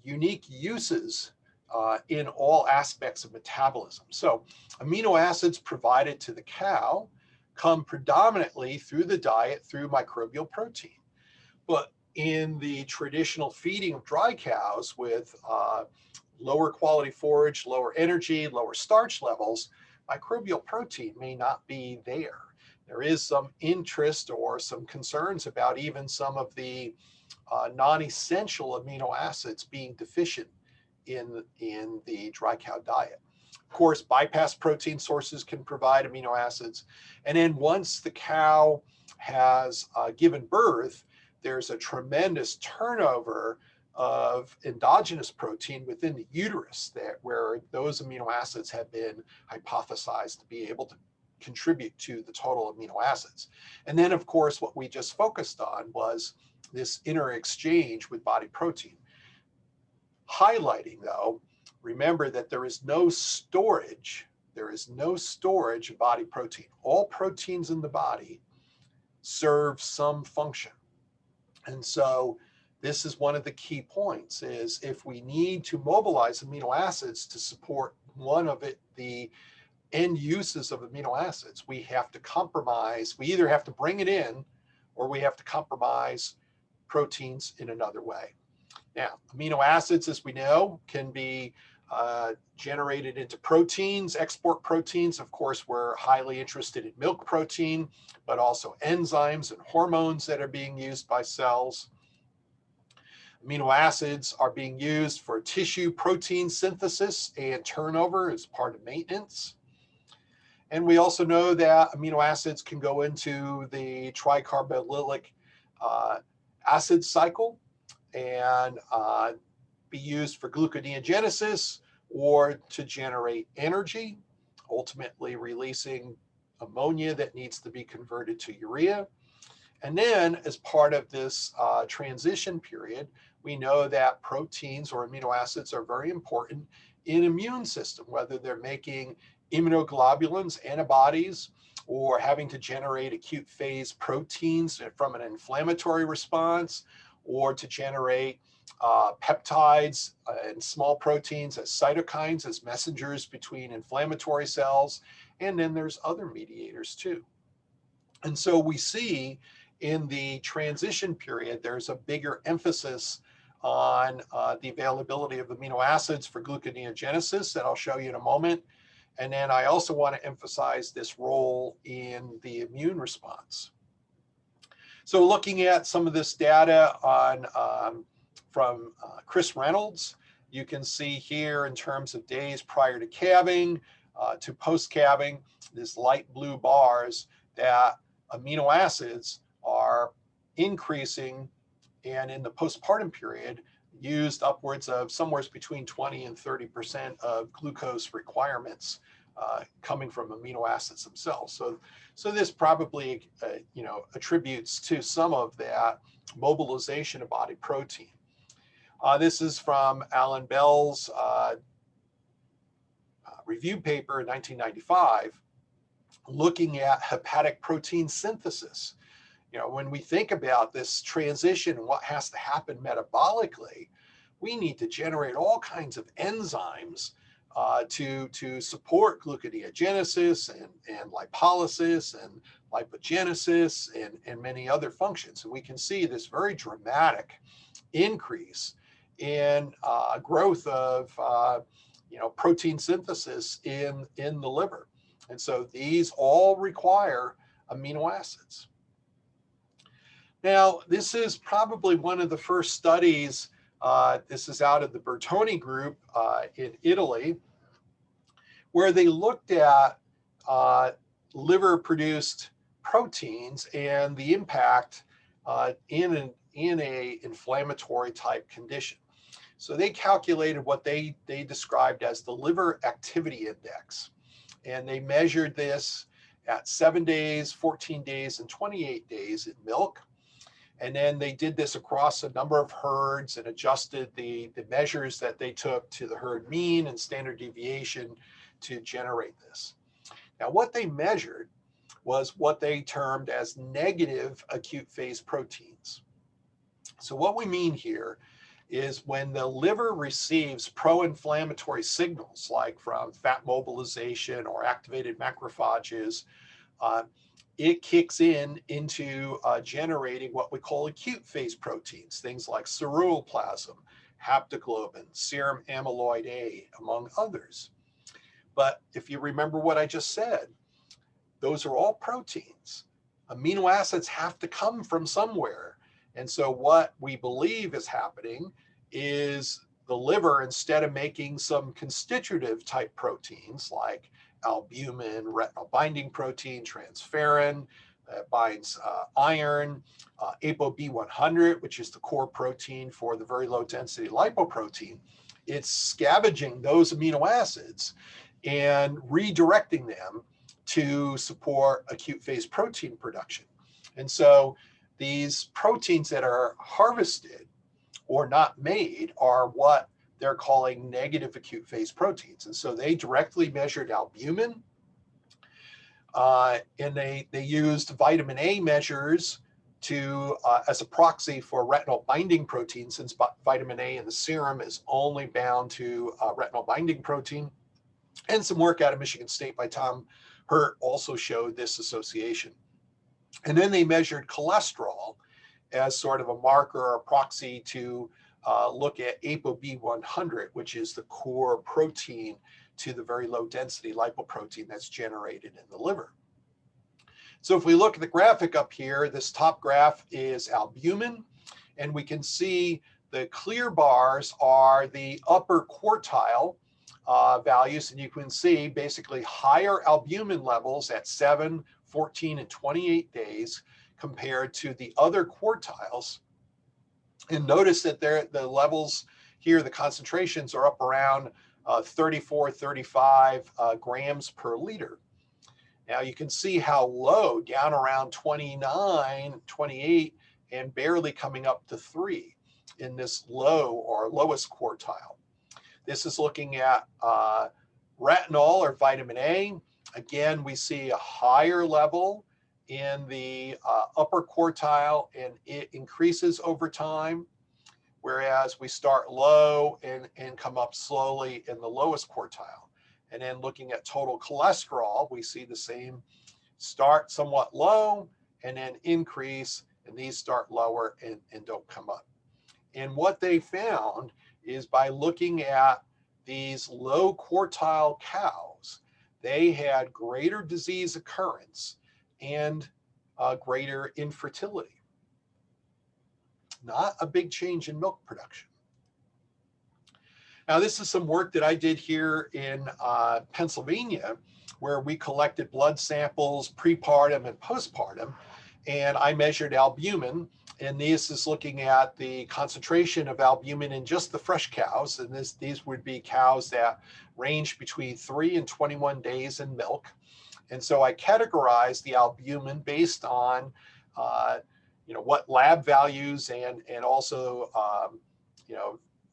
Speaker 1: unique uses in all aspects of metabolism. So amino acids provided to the cow come predominantly through the diet through microbial protein. But in the traditional feeding of dry cows with lower quality forage, lower energy, lower starch levels, microbial protein may not be there. There is some interest or some concerns about even some of the non-essential amino acids being deficient in the dry cow diet. Of course, bypass protein sources can provide amino acids. And then once the cow has given birth, there's a tremendous turnover of endogenous protein within the uterus where those amino acids have been hypothesized to be able to contribute to the total amino acids. And then, of course, what we just focused on was this inner exchange with body protein. Highlighting, though, remember that there is no storage. There is no storage of body protein. All proteins in the body serve some function. And so this is one of the key points, is if we need to mobilize amino acids to support one of the end uses of amino acids, we have to compromise. We either have to bring it in or we have to compromise proteins in another way. Now, amino acids, as we know, can be generated into proteins, export proteins. Of course, we're highly interested in milk protein, but also enzymes and hormones that are being used by cells. Amino acids are being used for tissue protein synthesis and turnover as part of maintenance. And we also know that amino acids can go into the tricarboxylic acid cycle and be used for gluconeogenesis or to generate energy, ultimately releasing ammonia that needs to be converted to urea. And then as part of this transition period, we know that proteins or amino acids are very important in immune system, whether they're making immunoglobulins, antibodies, or having to generate acute phase proteins from an inflammatory response, or to generate peptides and small proteins as cytokines, as messengers between inflammatory cells. And then there's other mediators too. And so we see in the transition period, there's a bigger emphasis on the availability of amino acids for gluconeogenesis that I'll show you in a moment. And then I also want to emphasize this role in the immune response. So looking at some of this data on from Chris Reynolds, you can see here in terms of days prior to calving to post-calving, these light blue bars, that amino acids are increasing, and in the postpartum period used upwards of somewhere between 20 and 30% of glucose requirements coming from amino acids themselves. So this probably attributes to some of that mobilization of body protein. This is from Alan Bell's review paper in 1995, looking at hepatic protein synthesis. When we think about this transition and what has to happen metabolically, we need to generate all kinds of enzymes to support gluconeogenesis and lipolysis and lipogenesis and many other functions. And we can see this very dramatic increase in growth of protein synthesis in the liver. And so these all require amino acids. Now, this is probably one of the first studies, this is out of the Bertoni group in Italy, where they looked at liver-produced proteins and the impact in a inflammatory type condition. So they calculated what they described as the liver activity index. And they measured this at 7 days, 14 days, and 28 days in milk. And then they did this across a number of herds and adjusted the measures that they took to the herd mean and standard deviation to generate this. Now, what they measured was what they termed as negative acute phase proteins. So what we mean here is when the liver receives pro-inflammatory signals, like from fat mobilization or activated macrophages, it kicks into generating what we call acute phase proteins, things like ceruloplasmin, haptoglobin, serum amyloid A, among others. But if you remember what I just said, those are all proteins. Amino acids have to come from somewhere. And so what we believe is happening is the liver, instead of making some constitutive type proteins like albumin, retinol binding protein, transferrin, that binds iron, ApoB100, which is the core protein for the very low density lipoprotein, it's scavenging those amino acids and redirecting them to support acute phase protein production. And so these proteins that are harvested or not made are what they're calling negative acute phase proteins. And so they directly measured albumin, and they used vitamin A measures to as a proxy for retinol binding protein, since vitamin A in the serum is only bound to retinol binding protein. And some work out of Michigan State by Tom Hurt also showed this association. And then they measured cholesterol as sort of a marker or proxy to look at ApoB100, which is the core protein to the very low density lipoprotein that's generated in the liver. So if we look at the graphic up here, this top graph is albumin, and we can see the clear bars are the upper quartile values, and you can see basically higher albumin levels at 7, 14, and 28 days compared to the other quartiles. And notice that the levels here, the concentrations are up around 34, 35 grams per liter. Now you can see how low, down around 29, 28, and barely coming up to 3 in this low or lowest quartile. This is looking at retinol or vitamin A. Again, we see a higher level in the upper quartile, and it increases over time, whereas we start low and come up slowly in the lowest quartile. And then looking at total cholesterol, we see the same, start somewhat low and then increase, and these start lower and don't come up. And what they found is by looking at these low quartile cows, they had greater disease occurrence and greater infertility. Not a big change in milk production. Now, this is some work that I did here in Pennsylvania, where we collected blood samples prepartum and postpartum, and I measured albumin. And this is looking at the concentration of albumin in just the fresh cows. And these would be cows that range between 3 and 21 days in milk. And so I categorized the albumin based on, what lab values and also,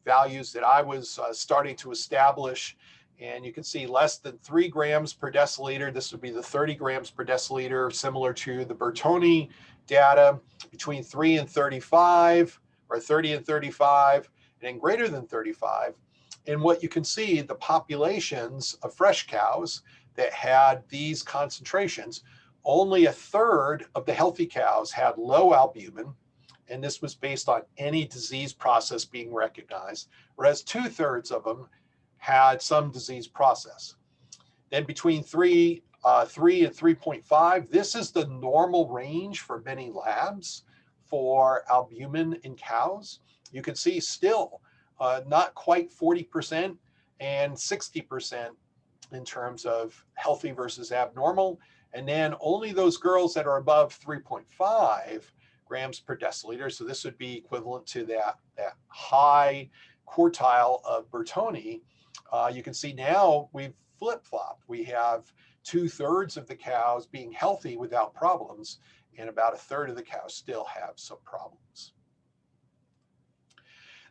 Speaker 1: values that I was starting to establish. And you can see less than 3 grams per deciliter. This would be the 30 grams per deciliter, similar to the Bertoni data, between 3 and 35, or 30 and 35, and then greater than 35. And what you can see, the populations of fresh cows that had these concentrations, only a third of the healthy cows had low albumin, and this was based on any disease process being recognized, whereas 2/3 of them had some disease process. Then between 3 and 3.5, this is the normal range for many labs for albumin in cows. You can see still not quite 40% and 60% in terms of healthy versus abnormal. And then only those girls that are above 3.5 grams per deciliter. So this would be equivalent to that high quartile of Bertoni. You can see now we've flip-flopped. We have 2/3 of the cows being healthy without problems, and about 1/3 of the cows still have some problems.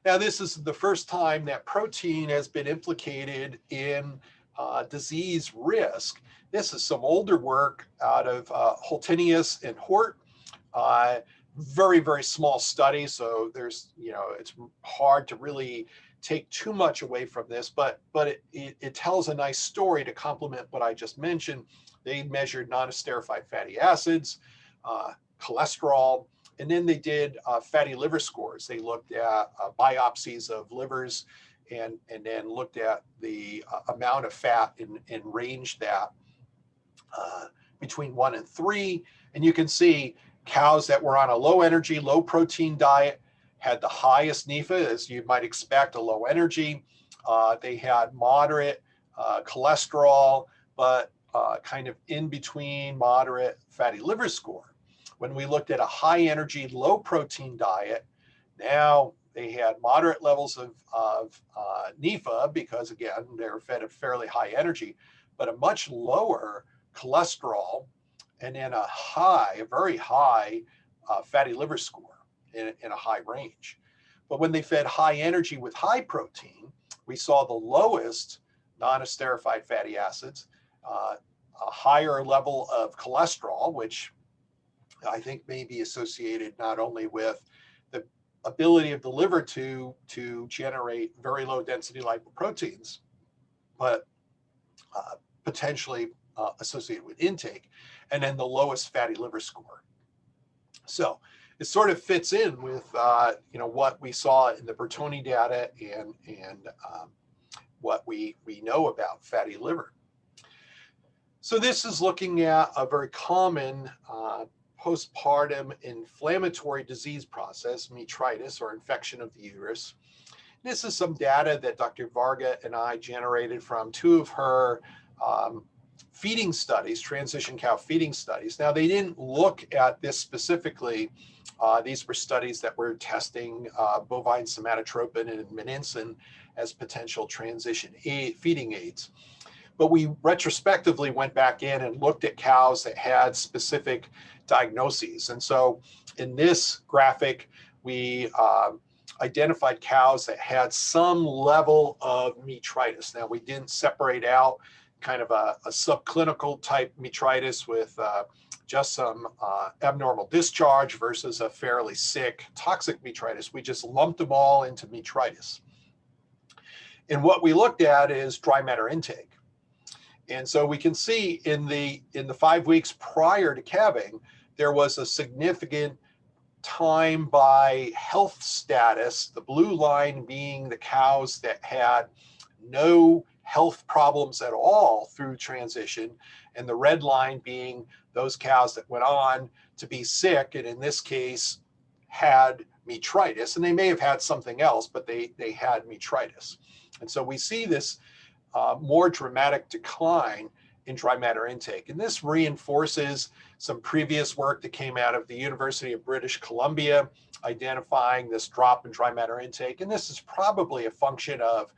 Speaker 1: Now, this is the first time that protein has been implicated in disease risk. This is some older work out of Holtenius and Hort. Very, very small study, so there's, it's hard to really take too much away from this, but it tells a nice story to complement what I just mentioned. They measured non-esterified fatty acids, cholesterol, and then they did fatty liver scores. They looked at biopsies of livers and then looked at the amount of fat and ranged that between 1 and 3. And you can see cows that were on a low energy, low protein diet had the highest NEFA, as you might expect, a low energy. They had moderate cholesterol, but kind of in between moderate fatty liver score. When we looked at a high energy, low protein diet, now they had moderate levels of NEFA because, again, they're fed at fairly high energy, but a much lower cholesterol, and then a very high fatty liver score in a high range. But when they fed high energy with high protein, we saw the lowest non-esterified fatty acids, a higher level of cholesterol, which I think may be associated not only with the ability of the liver to generate very low density lipoproteins, but potentially associated with intake, and then the lowest fatty liver score. So it sort of fits in with what we saw in the Bertoni data and what we know about fatty liver. So this is looking at a very common postpartum inflammatory disease process, metritis, or infection of the uterus. This is some data that Dr. Varga and I generated from two of her feeding studies, transition cow feeding studies. Now, they didn't look at this specifically. These were studies that were testing bovine somatotropin and meninsin as potential transition feeding aids. But we retrospectively went back in and looked at cows that had specific diagnoses. And so in this graphic, we identified cows that had some level of metritis. Now, we didn't separate out kind of a subclinical type metritis with just some abnormal discharge versus a fairly sick toxic metritis. We just lumped them all into metritis. And what we looked at is dry matter intake. And so we can see in the 5 weeks prior to calving, there was a significant time by health status, the blue line being the cows that had no health problems at all through transition, and the red line being those cows that went on to be sick, and in this case had metritis, and they may have had something else, but they had metritis. And so we see this more dramatic decline in dry matter intake. And this reinforces some previous work that came out of the University of British Columbia, identifying this drop in dry matter intake. And this is probably a function of,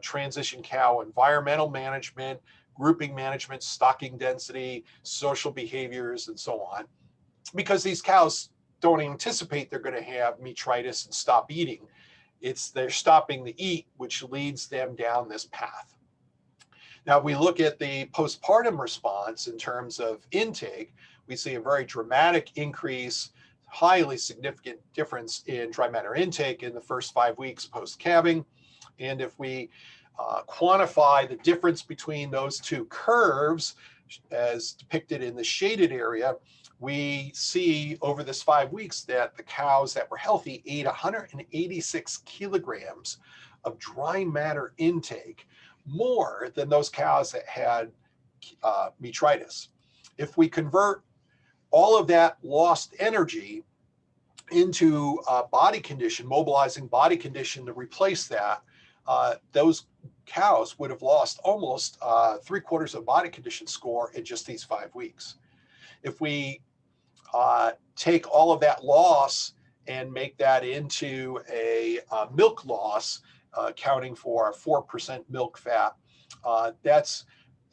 Speaker 1: transition cow environmental management, grouping management, stocking density, social behaviors, and so on. Because these cows don't anticipate they're going to have metritis and stop eating. They're stopping to eat, which leads them down this path. Now, we look at the postpartum response in terms of intake, we see a very dramatic increase, highly significant difference in dry matter intake in the first 5 weeks post-calving. And if we quantify the difference between those two curves, as depicted in the shaded area, we see over this 5 weeks that the cows that were healthy ate 186 kilograms of dry matter intake, more than those cows that had metritis. If we convert all of that lost energy into body condition, mobilizing body condition to replace that, those cows would have lost almost 3/4 of body condition score in just these 5 weeks. If we take all of that loss and make that into a milk loss, accounting for 4% milk fat, that's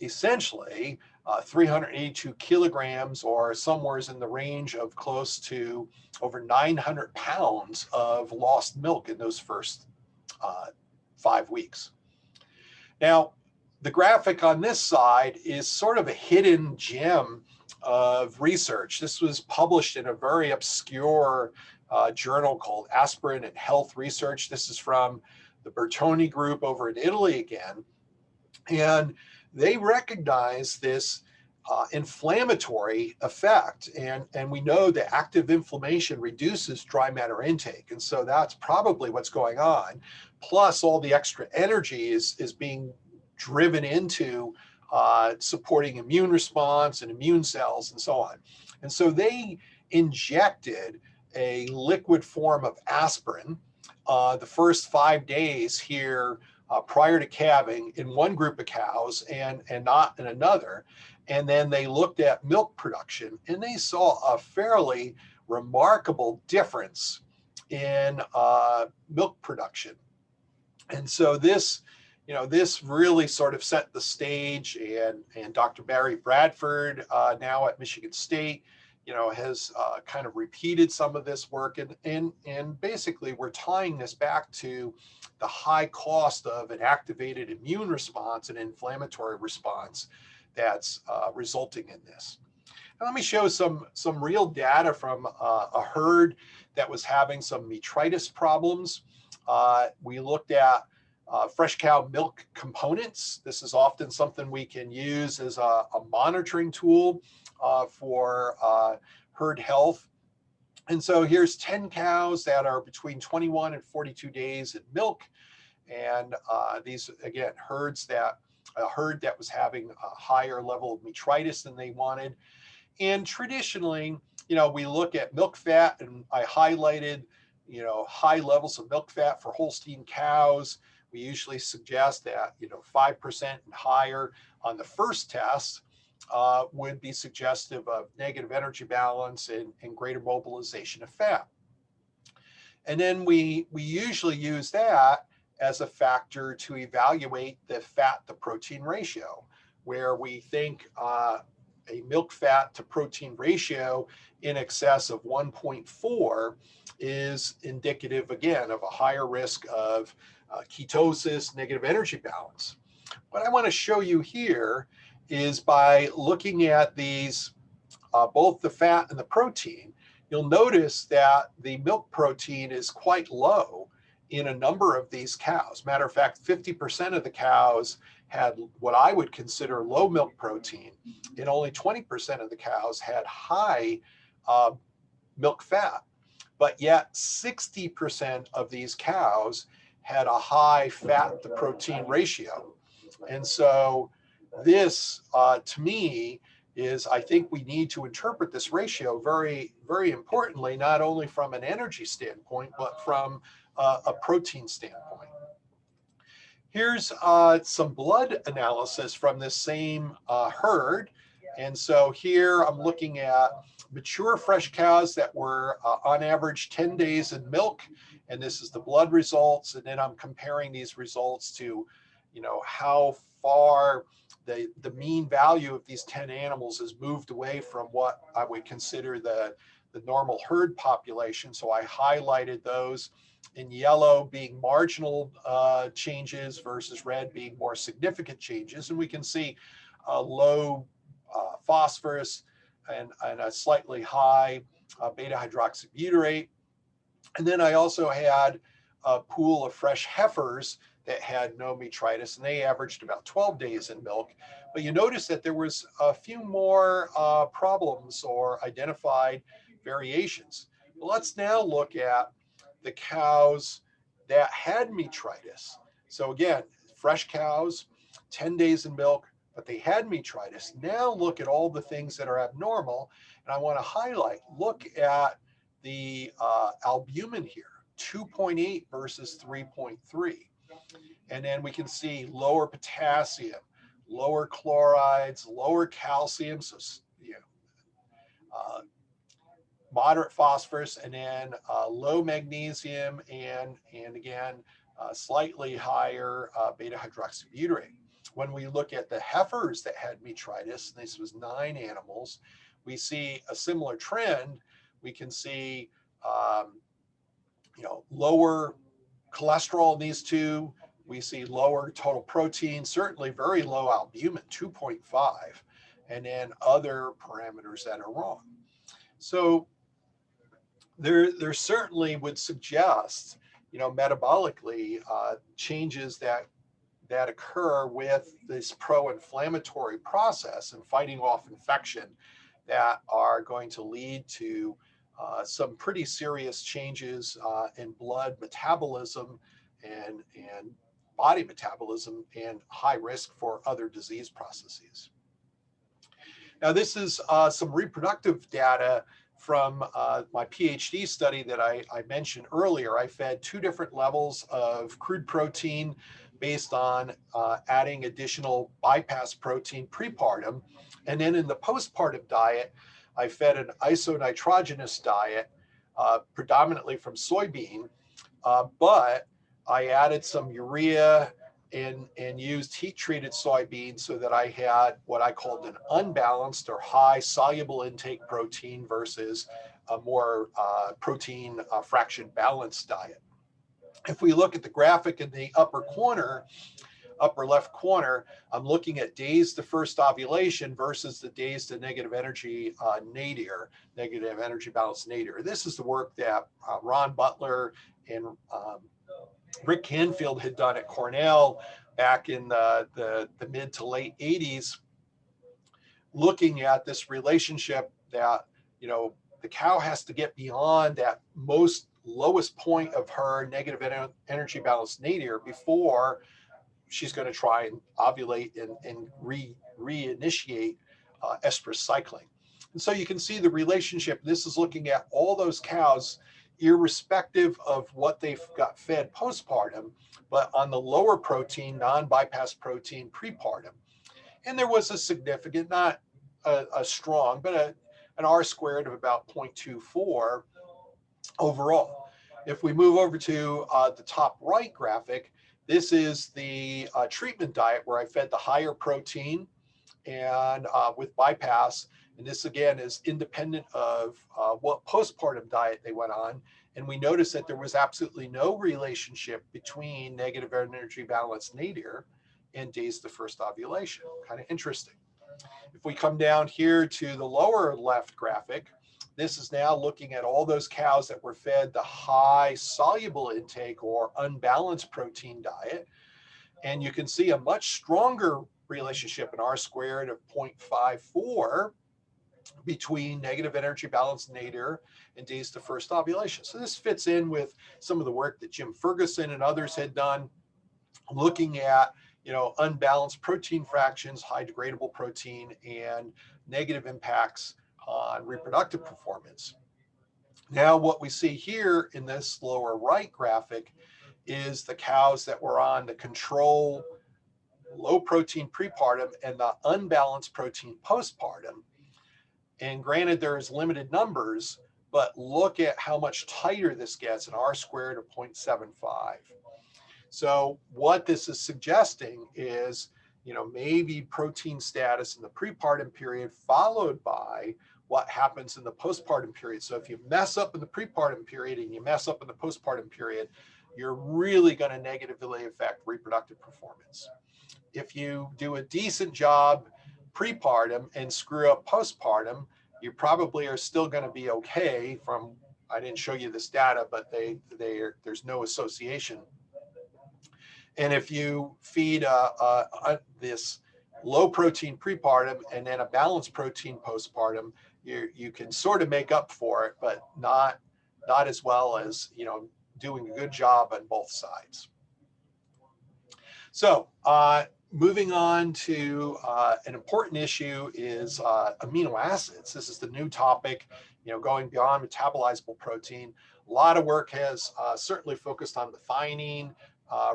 Speaker 1: essentially 382 kilograms, or somewhere in the range of close to over 900 pounds of lost milk in those first 5 weeks. Now, the graphic on this side is sort of a hidden gem of research. This was published in a very obscure journal called Aspirin and Health Research. This is from the Bertoni group over in Italy again. And they recognize this inflammatory effect. And we know that active inflammation reduces dry matter intake. And so that's probably what's going on. Plus all the extra energy is being driven into supporting immune response and immune cells and so on. And so they injected a liquid form of aspirin the first 5 days here prior to calving in one group of cows and not in another. And then they looked at milk production, and they saw a fairly remarkable difference in milk production. And so this, this really sort of set the stage, and Dr. Barry Bradford, now at Michigan State, has kind of repeated some of this work, and basically we're tying this back to the high cost of an activated immune response and inflammatory response that's resulting in this. Now, let me show some real data from a herd that was having some metritis problems. We looked at fresh cow milk components. This is often something we can use as a monitoring tool for herd health. And so here's 10 cows that are between 21 and 42 days in milk. And these, again, a herd that was having a higher level of metritis than they wanted. And traditionally, we look at milk fat, and I highlighted, high levels of milk fat for Holstein cows. We usually suggest that, 5% and higher on the first test would be suggestive of negative energy balance and greater mobilization of fat. And then we usually use that as a factor to evaluate the fat to protein ratio, where we think a milk fat to protein ratio in excess of 1.4 is indicative, again, of a higher risk of ketosis, negative energy balance. What I want to show you here is by looking at these, both the fat and the protein, you'll notice that the milk protein is quite low in a number of these cows. Matter of fact, 50% of the cows had what I would consider low milk protein, and only 20% of the cows had high milk fat. But yet 60% of these cows had a high fat to protein ratio. And so this, to me, is I think we need to interpret this ratio very, very importantly, not only from an energy standpoint, but from a protein standpoint. Here's some blood analysis from this same herd. And so here I'm looking at mature fresh cows that were on average 10 days in milk. And this is the blood results. And then I'm comparing these results to, how far the mean value of these 10 animals has moved away from what I would consider the normal herd population. So I highlighted those in yellow being marginal changes versus red being more significant changes. And we can see low phosphorus and a slightly high beta hydroxybutyrate. And then I also had a pool of fresh heifers that had no metritis, and they averaged about 12 days in milk. But you notice that there was a few more problems or identified variations. Well, let's now look at the cows that had metritis. So again, fresh cows, 10 days in milk, but they had metritis. Now look at all the things that are abnormal. And I want to highlight, look at the albumin here, 2.8 versus 3.3. And then we can see lower potassium, lower chlorides, lower calcium, so moderate phosphorus, and then low magnesium, and again, slightly higher beta hydroxybutyrate. When we look at the heifers that had metritis, this was 9 animals, we see a similar trend. We can see, lower cholesterol in these two. We see lower total protein, certainly very low albumin, 2.5, and then other parameters that are wrong. So there certainly would suggest, metabolically, changes that occur with this pro-inflammatory process and fighting off infection that are going to lead to some pretty serious changes in blood metabolism and body metabolism, and high risk for other disease processes. Now, this is some reproductive data from my PhD study that I mentioned earlier. I fed 2 different levels of crude protein based on adding additional bypass protein prepartum. And then in the postpartum diet, I fed an isonitrogenous diet, predominantly from soybean, but I added some urea and used heat-treated soybeans so that I had what I called an unbalanced or high soluble intake protein versus a more protein fraction balanced diet. If we look at the graphic in the upper left corner, I'm looking at days to first ovulation versus the days to negative energy nadir, negative energy balance nadir. This is the work that Ron Butler and Rick Canfield had done at Cornell back in the mid to late 80s, looking at this relationship that, you know, the cow has to get beyond that most lowest point of her negative energy balance nadir before she's going to try and ovulate and reinitiate estrus cycling. And so you can see the relationship. This is looking at all those cows, irrespective of what they've got fed postpartum, but on the lower protein, non-bypass protein prepartum. And there was a significant, not a strong, but an R squared of about 0.24 overall. If we move over to the top right graphic, this is the treatment diet where I fed the higher protein and with bypass. And this again is independent of what postpartum diet they went on. And we noticed that there was absolutely no relationship between negative energy balance nadir and days to first ovulation. Kind of interesting. If we come down here to the lower left graphic, this is now looking at all those cows that were fed the high soluble intake or unbalanced protein diet. And you can see a much stronger relationship in R squared of 0.54 between negative energy balance nadir and days to first ovulation. So this fits in with some of the work that Jim Ferguson and others had done, looking at, you know, unbalanced protein fractions, high degradable protein, and negative impacts on reproductive performance. Now what we see here in this lower right graphic is the cows that were on the control low protein prepartum and the unbalanced protein postpartum. And granted, there's limited numbers, but look at how much tighter this gets, an R squared of 0.75. So what this is suggesting is, you know, maybe protein status in the prepartum period followed by what happens in the postpartum period. So if you mess up in the prepartum period and you mess up in the postpartum period, you're really going to negatively affect reproductive performance. If you do a decent job prepartum and screw up postpartum, you probably are still going to be okay. From, I didn't show you this data, but there's no association. And if you feed this low protein prepartum and then a balanced protein postpartum, you can sort of make up for it, but not as well as, you know, doing a good job on both sides. So moving on to an important issue is amino acids. This is the new topic, you know, going beyond metabolizable protein. A lot of work has certainly focused on methionine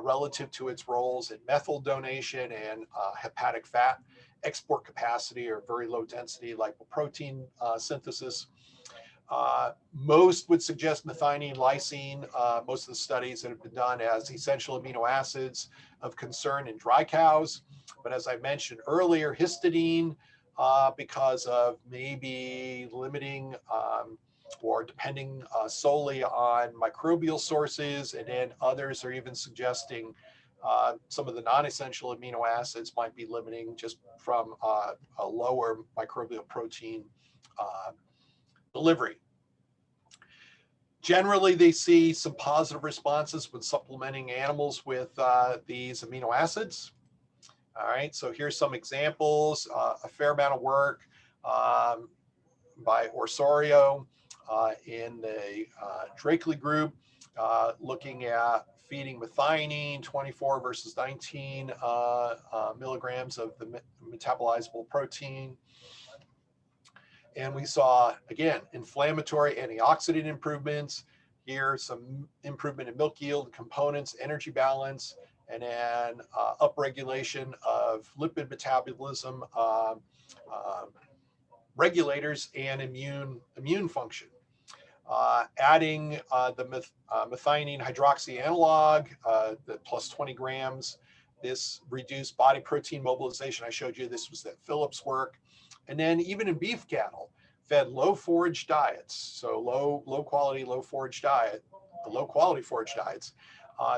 Speaker 1: relative to its roles in methyl donation and hepatic fat export capacity or very low density lipoprotein synthesis. Most would suggest methionine, lysine, most of the studies that have been done, as essential amino acids of concern in dry cows. But as I mentioned earlier, histidine, because of maybe limiting or depending solely on microbial sources, and then others are even suggesting some of the non-essential amino acids might be limiting just from a lower microbial protein delivery. Generally, they see some positive responses when supplementing animals with these amino acids. All right, so here's some examples, a fair amount of work by Osorio in the Drakely group, looking at feeding methionine, 24 versus 19 milligrams of the metabolizable protein. And we saw, again, inflammatory antioxidant improvements. Here, some improvement in milk yield, components, energy balance, and then upregulation of lipid metabolism, regulators, and immune function. Adding the methionine hydroxy analog, the plus 20 grams, this reduced body protein mobilization. I showed you this was that Phillips work. And then even in beef cattle, fed low forage diets, so low quality, low forage diet, the low quality forage diets.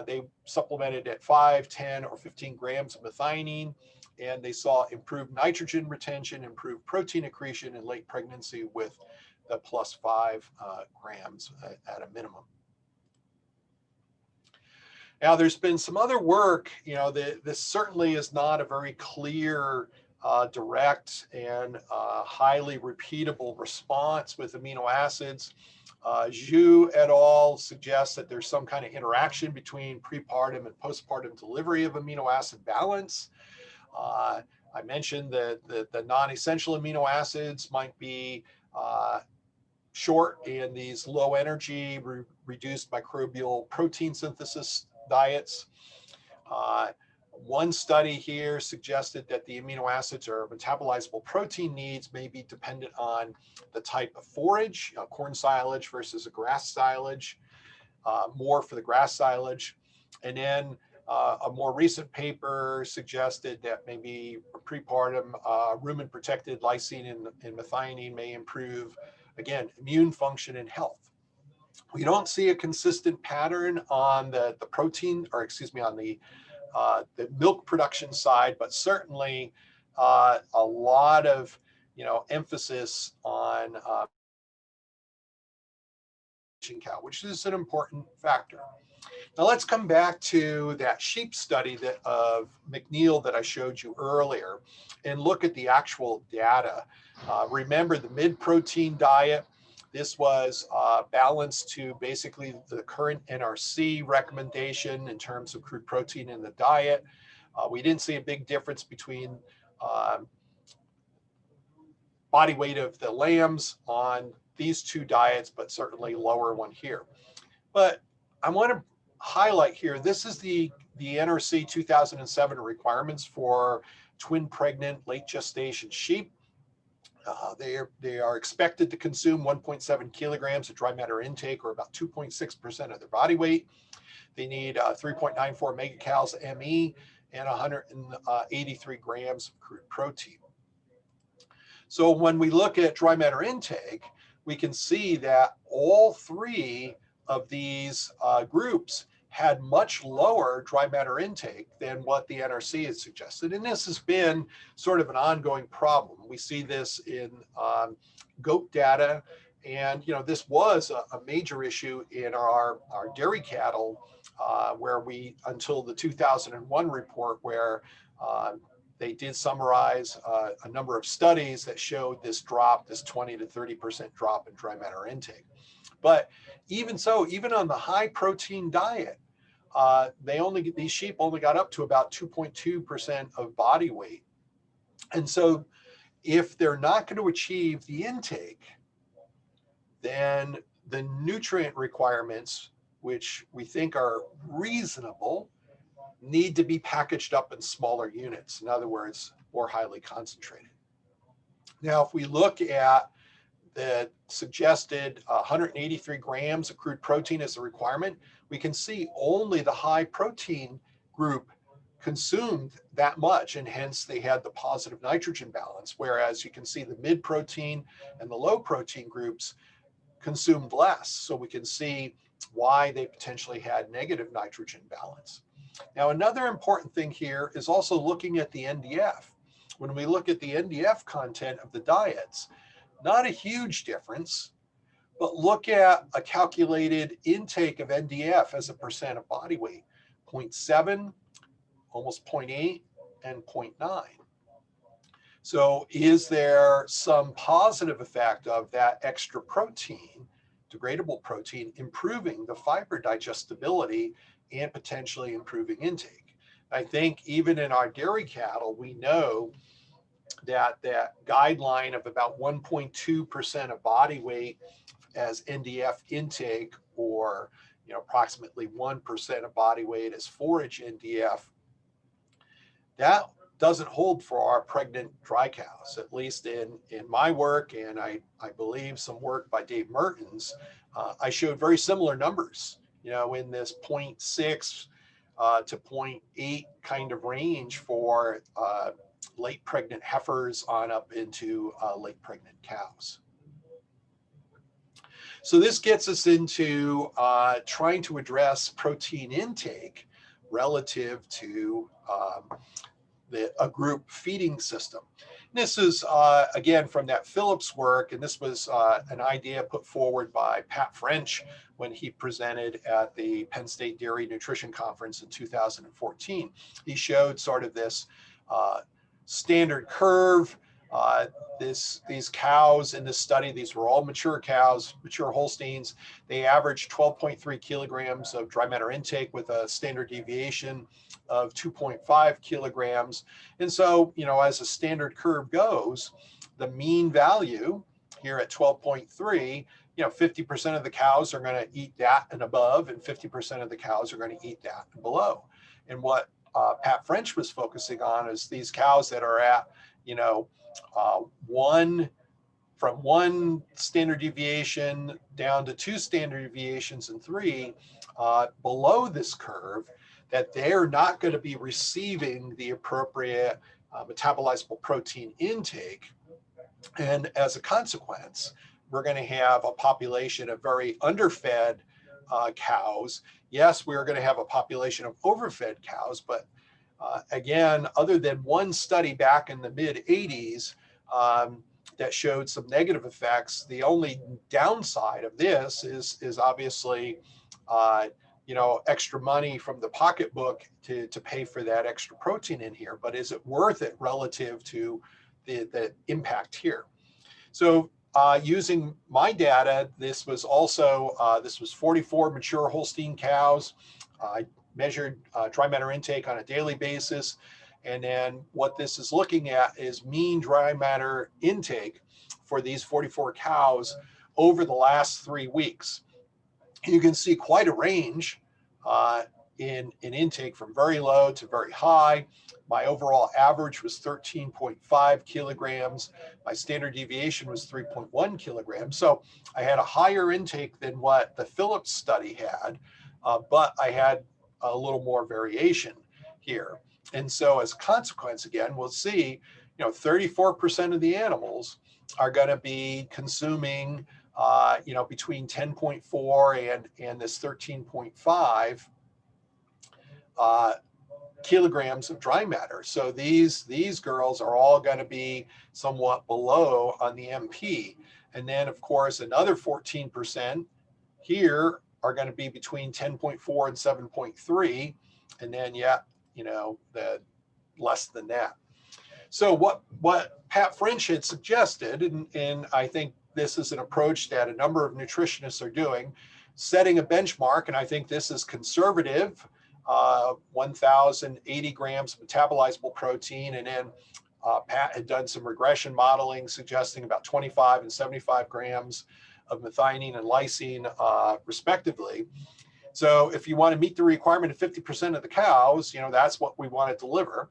Speaker 1: They supplemented at 5, 10, or 15 grams of methionine, and they saw improved nitrogen retention, improved protein accretion in late pregnancy with the plus 5 grams at a minimum. Now, there's been some other work, this certainly is not a very clear, direct, and highly repeatable response with amino acids. Zhu et al. Suggests that there's some kind of interaction between prepartum and postpartum delivery of amino acid balance. I mentioned that the non-essential amino acids might be short in these low energy, reduced microbial protein synthesis diets. One study here suggested that the amino acids or metabolizable protein needs may be dependent on the type of forage, corn silage versus a grass silage, more for the grass silage. And then a more recent paper suggested that maybe prepartum rumen protected lysine and methionine may improve, again, immune function and health. We don't see a consistent pattern on the protein, or excuse me, on the milk production side, but certainly a lot of emphasis on cow, which is an important factor. Now let's come back to that sheep study of McNeil that I showed you earlier and look at the actual data. Remember the mid-protein diet. This was balanced to basically the current NRC recommendation in terms of crude protein in the diet. We didn't see a big difference between body weight of the lambs on these two diets, but certainly lower one here. But I want to highlight here, this is the NRC 2007 requirements for twin pregnant late gestation sheep. They are expected to consume 1.7 kilograms of dry matter intake, or about 2.6% of their body weight. They need 3.94 megacals ME and 183 grams of crude protein. So when we look at dry matter intake, we can see that all three of these groups had much lower dry matter intake than what the NRC has suggested. And this has been sort of an ongoing problem. We see this in goat data. And, this was a major issue in our dairy cattle, where until the 2001 report, where they did summarize a number of studies that showed this drop, this 20 to 30% drop in dry matter intake. But even so, even on the high protein diet, these sheep only got up to about 2.2% of body weight. And so if they're not going to achieve the intake, then the nutrient requirements, which we think are reasonable, need to be packaged up in smaller units. In other words, more highly concentrated. Now, if we look at the suggested 183 grams of crude protein as a requirement, we can see only the high protein group consumed that much, and hence they had the positive nitrogen balance, whereas you can see the mid protein and the low protein groups consumed less. So we can see why they potentially had negative nitrogen balance. Now, another important thing here is also looking at the NDF. When we look at the NDF content of the diets, not a huge difference, but look at a calculated intake of NDF as a percent of body weight, 0.7, almost 0.8, and 0.9. So is there some positive effect of that extra protein, degradable protein, improving the fiber digestibility and potentially improving intake? I think even in our dairy cattle, we know that guideline of about 1.2% of body weight as NDF intake, or approximately 1% of body weight as forage NDF, that doesn't hold for our pregnant dry cows, at least in my work, and I believe some work by Dave Mertens. I showed very similar numbers, in this 0.6 to 0.8 kind of range for late pregnant heifers on up into late pregnant cows. So this gets us into trying to address protein intake relative to a group feeding system. This is, again, from that Phillips work, and this was an idea put forward by Pat French when he presented at the Penn State Dairy Nutrition Conference in 2014. He showed sort of this standard curve. These cows in this study, these were all mature cows, mature Holsteins. They averaged 12.3 kilograms of dry matter intake with a standard deviation of 2.5 kilograms. And so, as a standard curve goes, the mean value here at 12.3, 50% of the cows are going to eat that and above, and 50% of the cows are going to eat that and below. And what Pat French was focusing on is these cows that are at, from one standard deviation down to 2 standard deviations and 3 below this curve, that they're not going to be receiving the appropriate metabolizable protein intake. And as a consequence, we're going to have a population of very underfed cows. Yes, we are going to have a population of overfed cows, but again, other than one study back in the mid 80s that showed some negative effects, the only downside of this is obviously, extra money from the pocketbook to pay for that extra protein in here. But is it worth it relative to the impact here? So using my data, this was also, this was 44 mature Holstein cows. I measured dry matter intake on a daily basis. And then what this is looking at is mean dry matter intake for these 44 cows over the last 3 weeks. You can see quite a range in intake from very low to very high. My overall average was 13.5 kilograms. My standard deviation was 3.1 kilograms. So I had a higher intake than what the Phillips study had, but I had a little more variation here. And so as a consequence, again, we'll see, 34% of the animals are going to be consuming, between 10.4 and this 13.5 kilograms of dry matter. So these girls are all going to be somewhat below on the MP. And then, of course, another 14% here are going to be between 10.4 and 7.3. And then, the less than that. So what Pat French had suggested, and I think this is an approach that a number of nutritionists are doing, setting a benchmark, and I think this is conservative, 1,080 grams of metabolizable protein, and then Pat had done some regression modeling suggesting about 25 and 75 grams of methionine and lysine, respectively. So if you want to meet the requirement of 50% of the cows, that's what we want to deliver.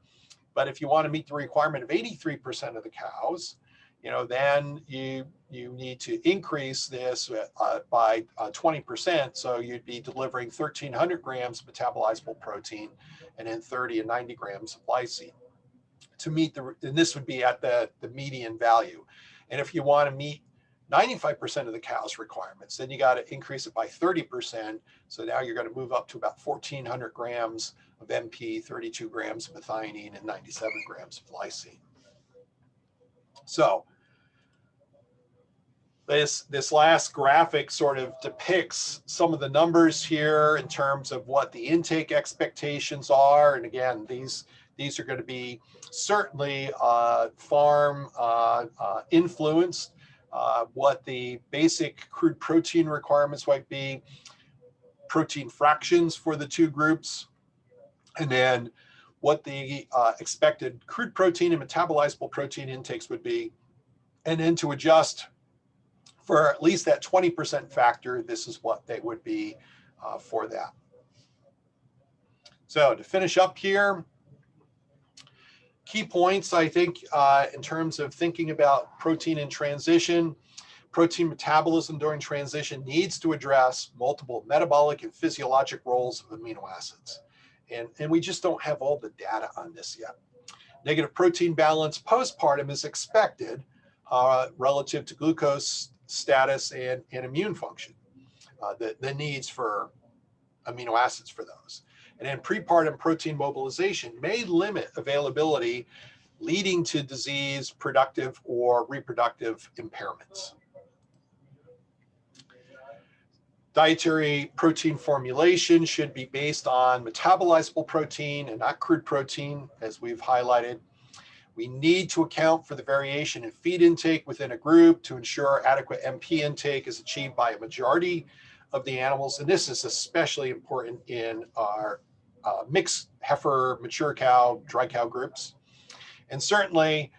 Speaker 1: But if you want to meet the requirement of 83% of the cows, then you need to increase this by 20%. So you'd be delivering 1,300 grams of metabolizable protein and then 30 and 90 grams of lysine to meet and this would be at the median value. And if you want to meet 95% of the cows' requirements, then you got to increase it by 30%. So now you're going to move up to about 1,400 grams of MP, 32 grams of methionine, and 97 grams of lysine. So this last graphic sort of depicts some of the numbers here in terms of what the intake expectations are. And again, these are going to be certainly farm influenced. What the basic crude protein requirements might be, protein fractions for the two groups, and then what the expected crude protein and metabolizable protein intakes would be, and then to adjust for at least that 20% factor, this is what they would be for that. So to finish up here, key points, I think, in terms of thinking about protein in transition. Protein metabolism during transition needs to address multiple metabolic and physiologic roles of amino acids. And we just don't have all the data on this yet. Negative protein balance postpartum is expected relative to glucose status and immune function, the needs for amino acids for those. And then prepartum protein mobilization may limit availability, leading to disease, productive or reproductive impairments. Dietary protein formulation should be based on metabolizable protein and not crude protein, as we've highlighted. We need to account for the variation in feed intake within a group to ensure adequate MP intake is achieved by a majority of the animals. And this is especially important in our mixed heifer, mature cow, dry cow groups. And certainly,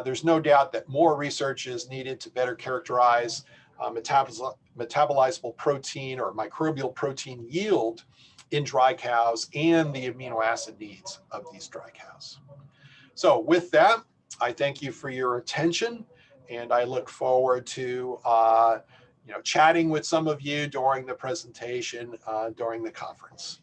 Speaker 1: there's no doubt that more research is needed to better characterize metabolizable protein or microbial protein yield in dry cows and the amino acid needs of these dry cows. So with that, I thank you for your attention, and I look forward to chatting with some of you during the presentation during the conference.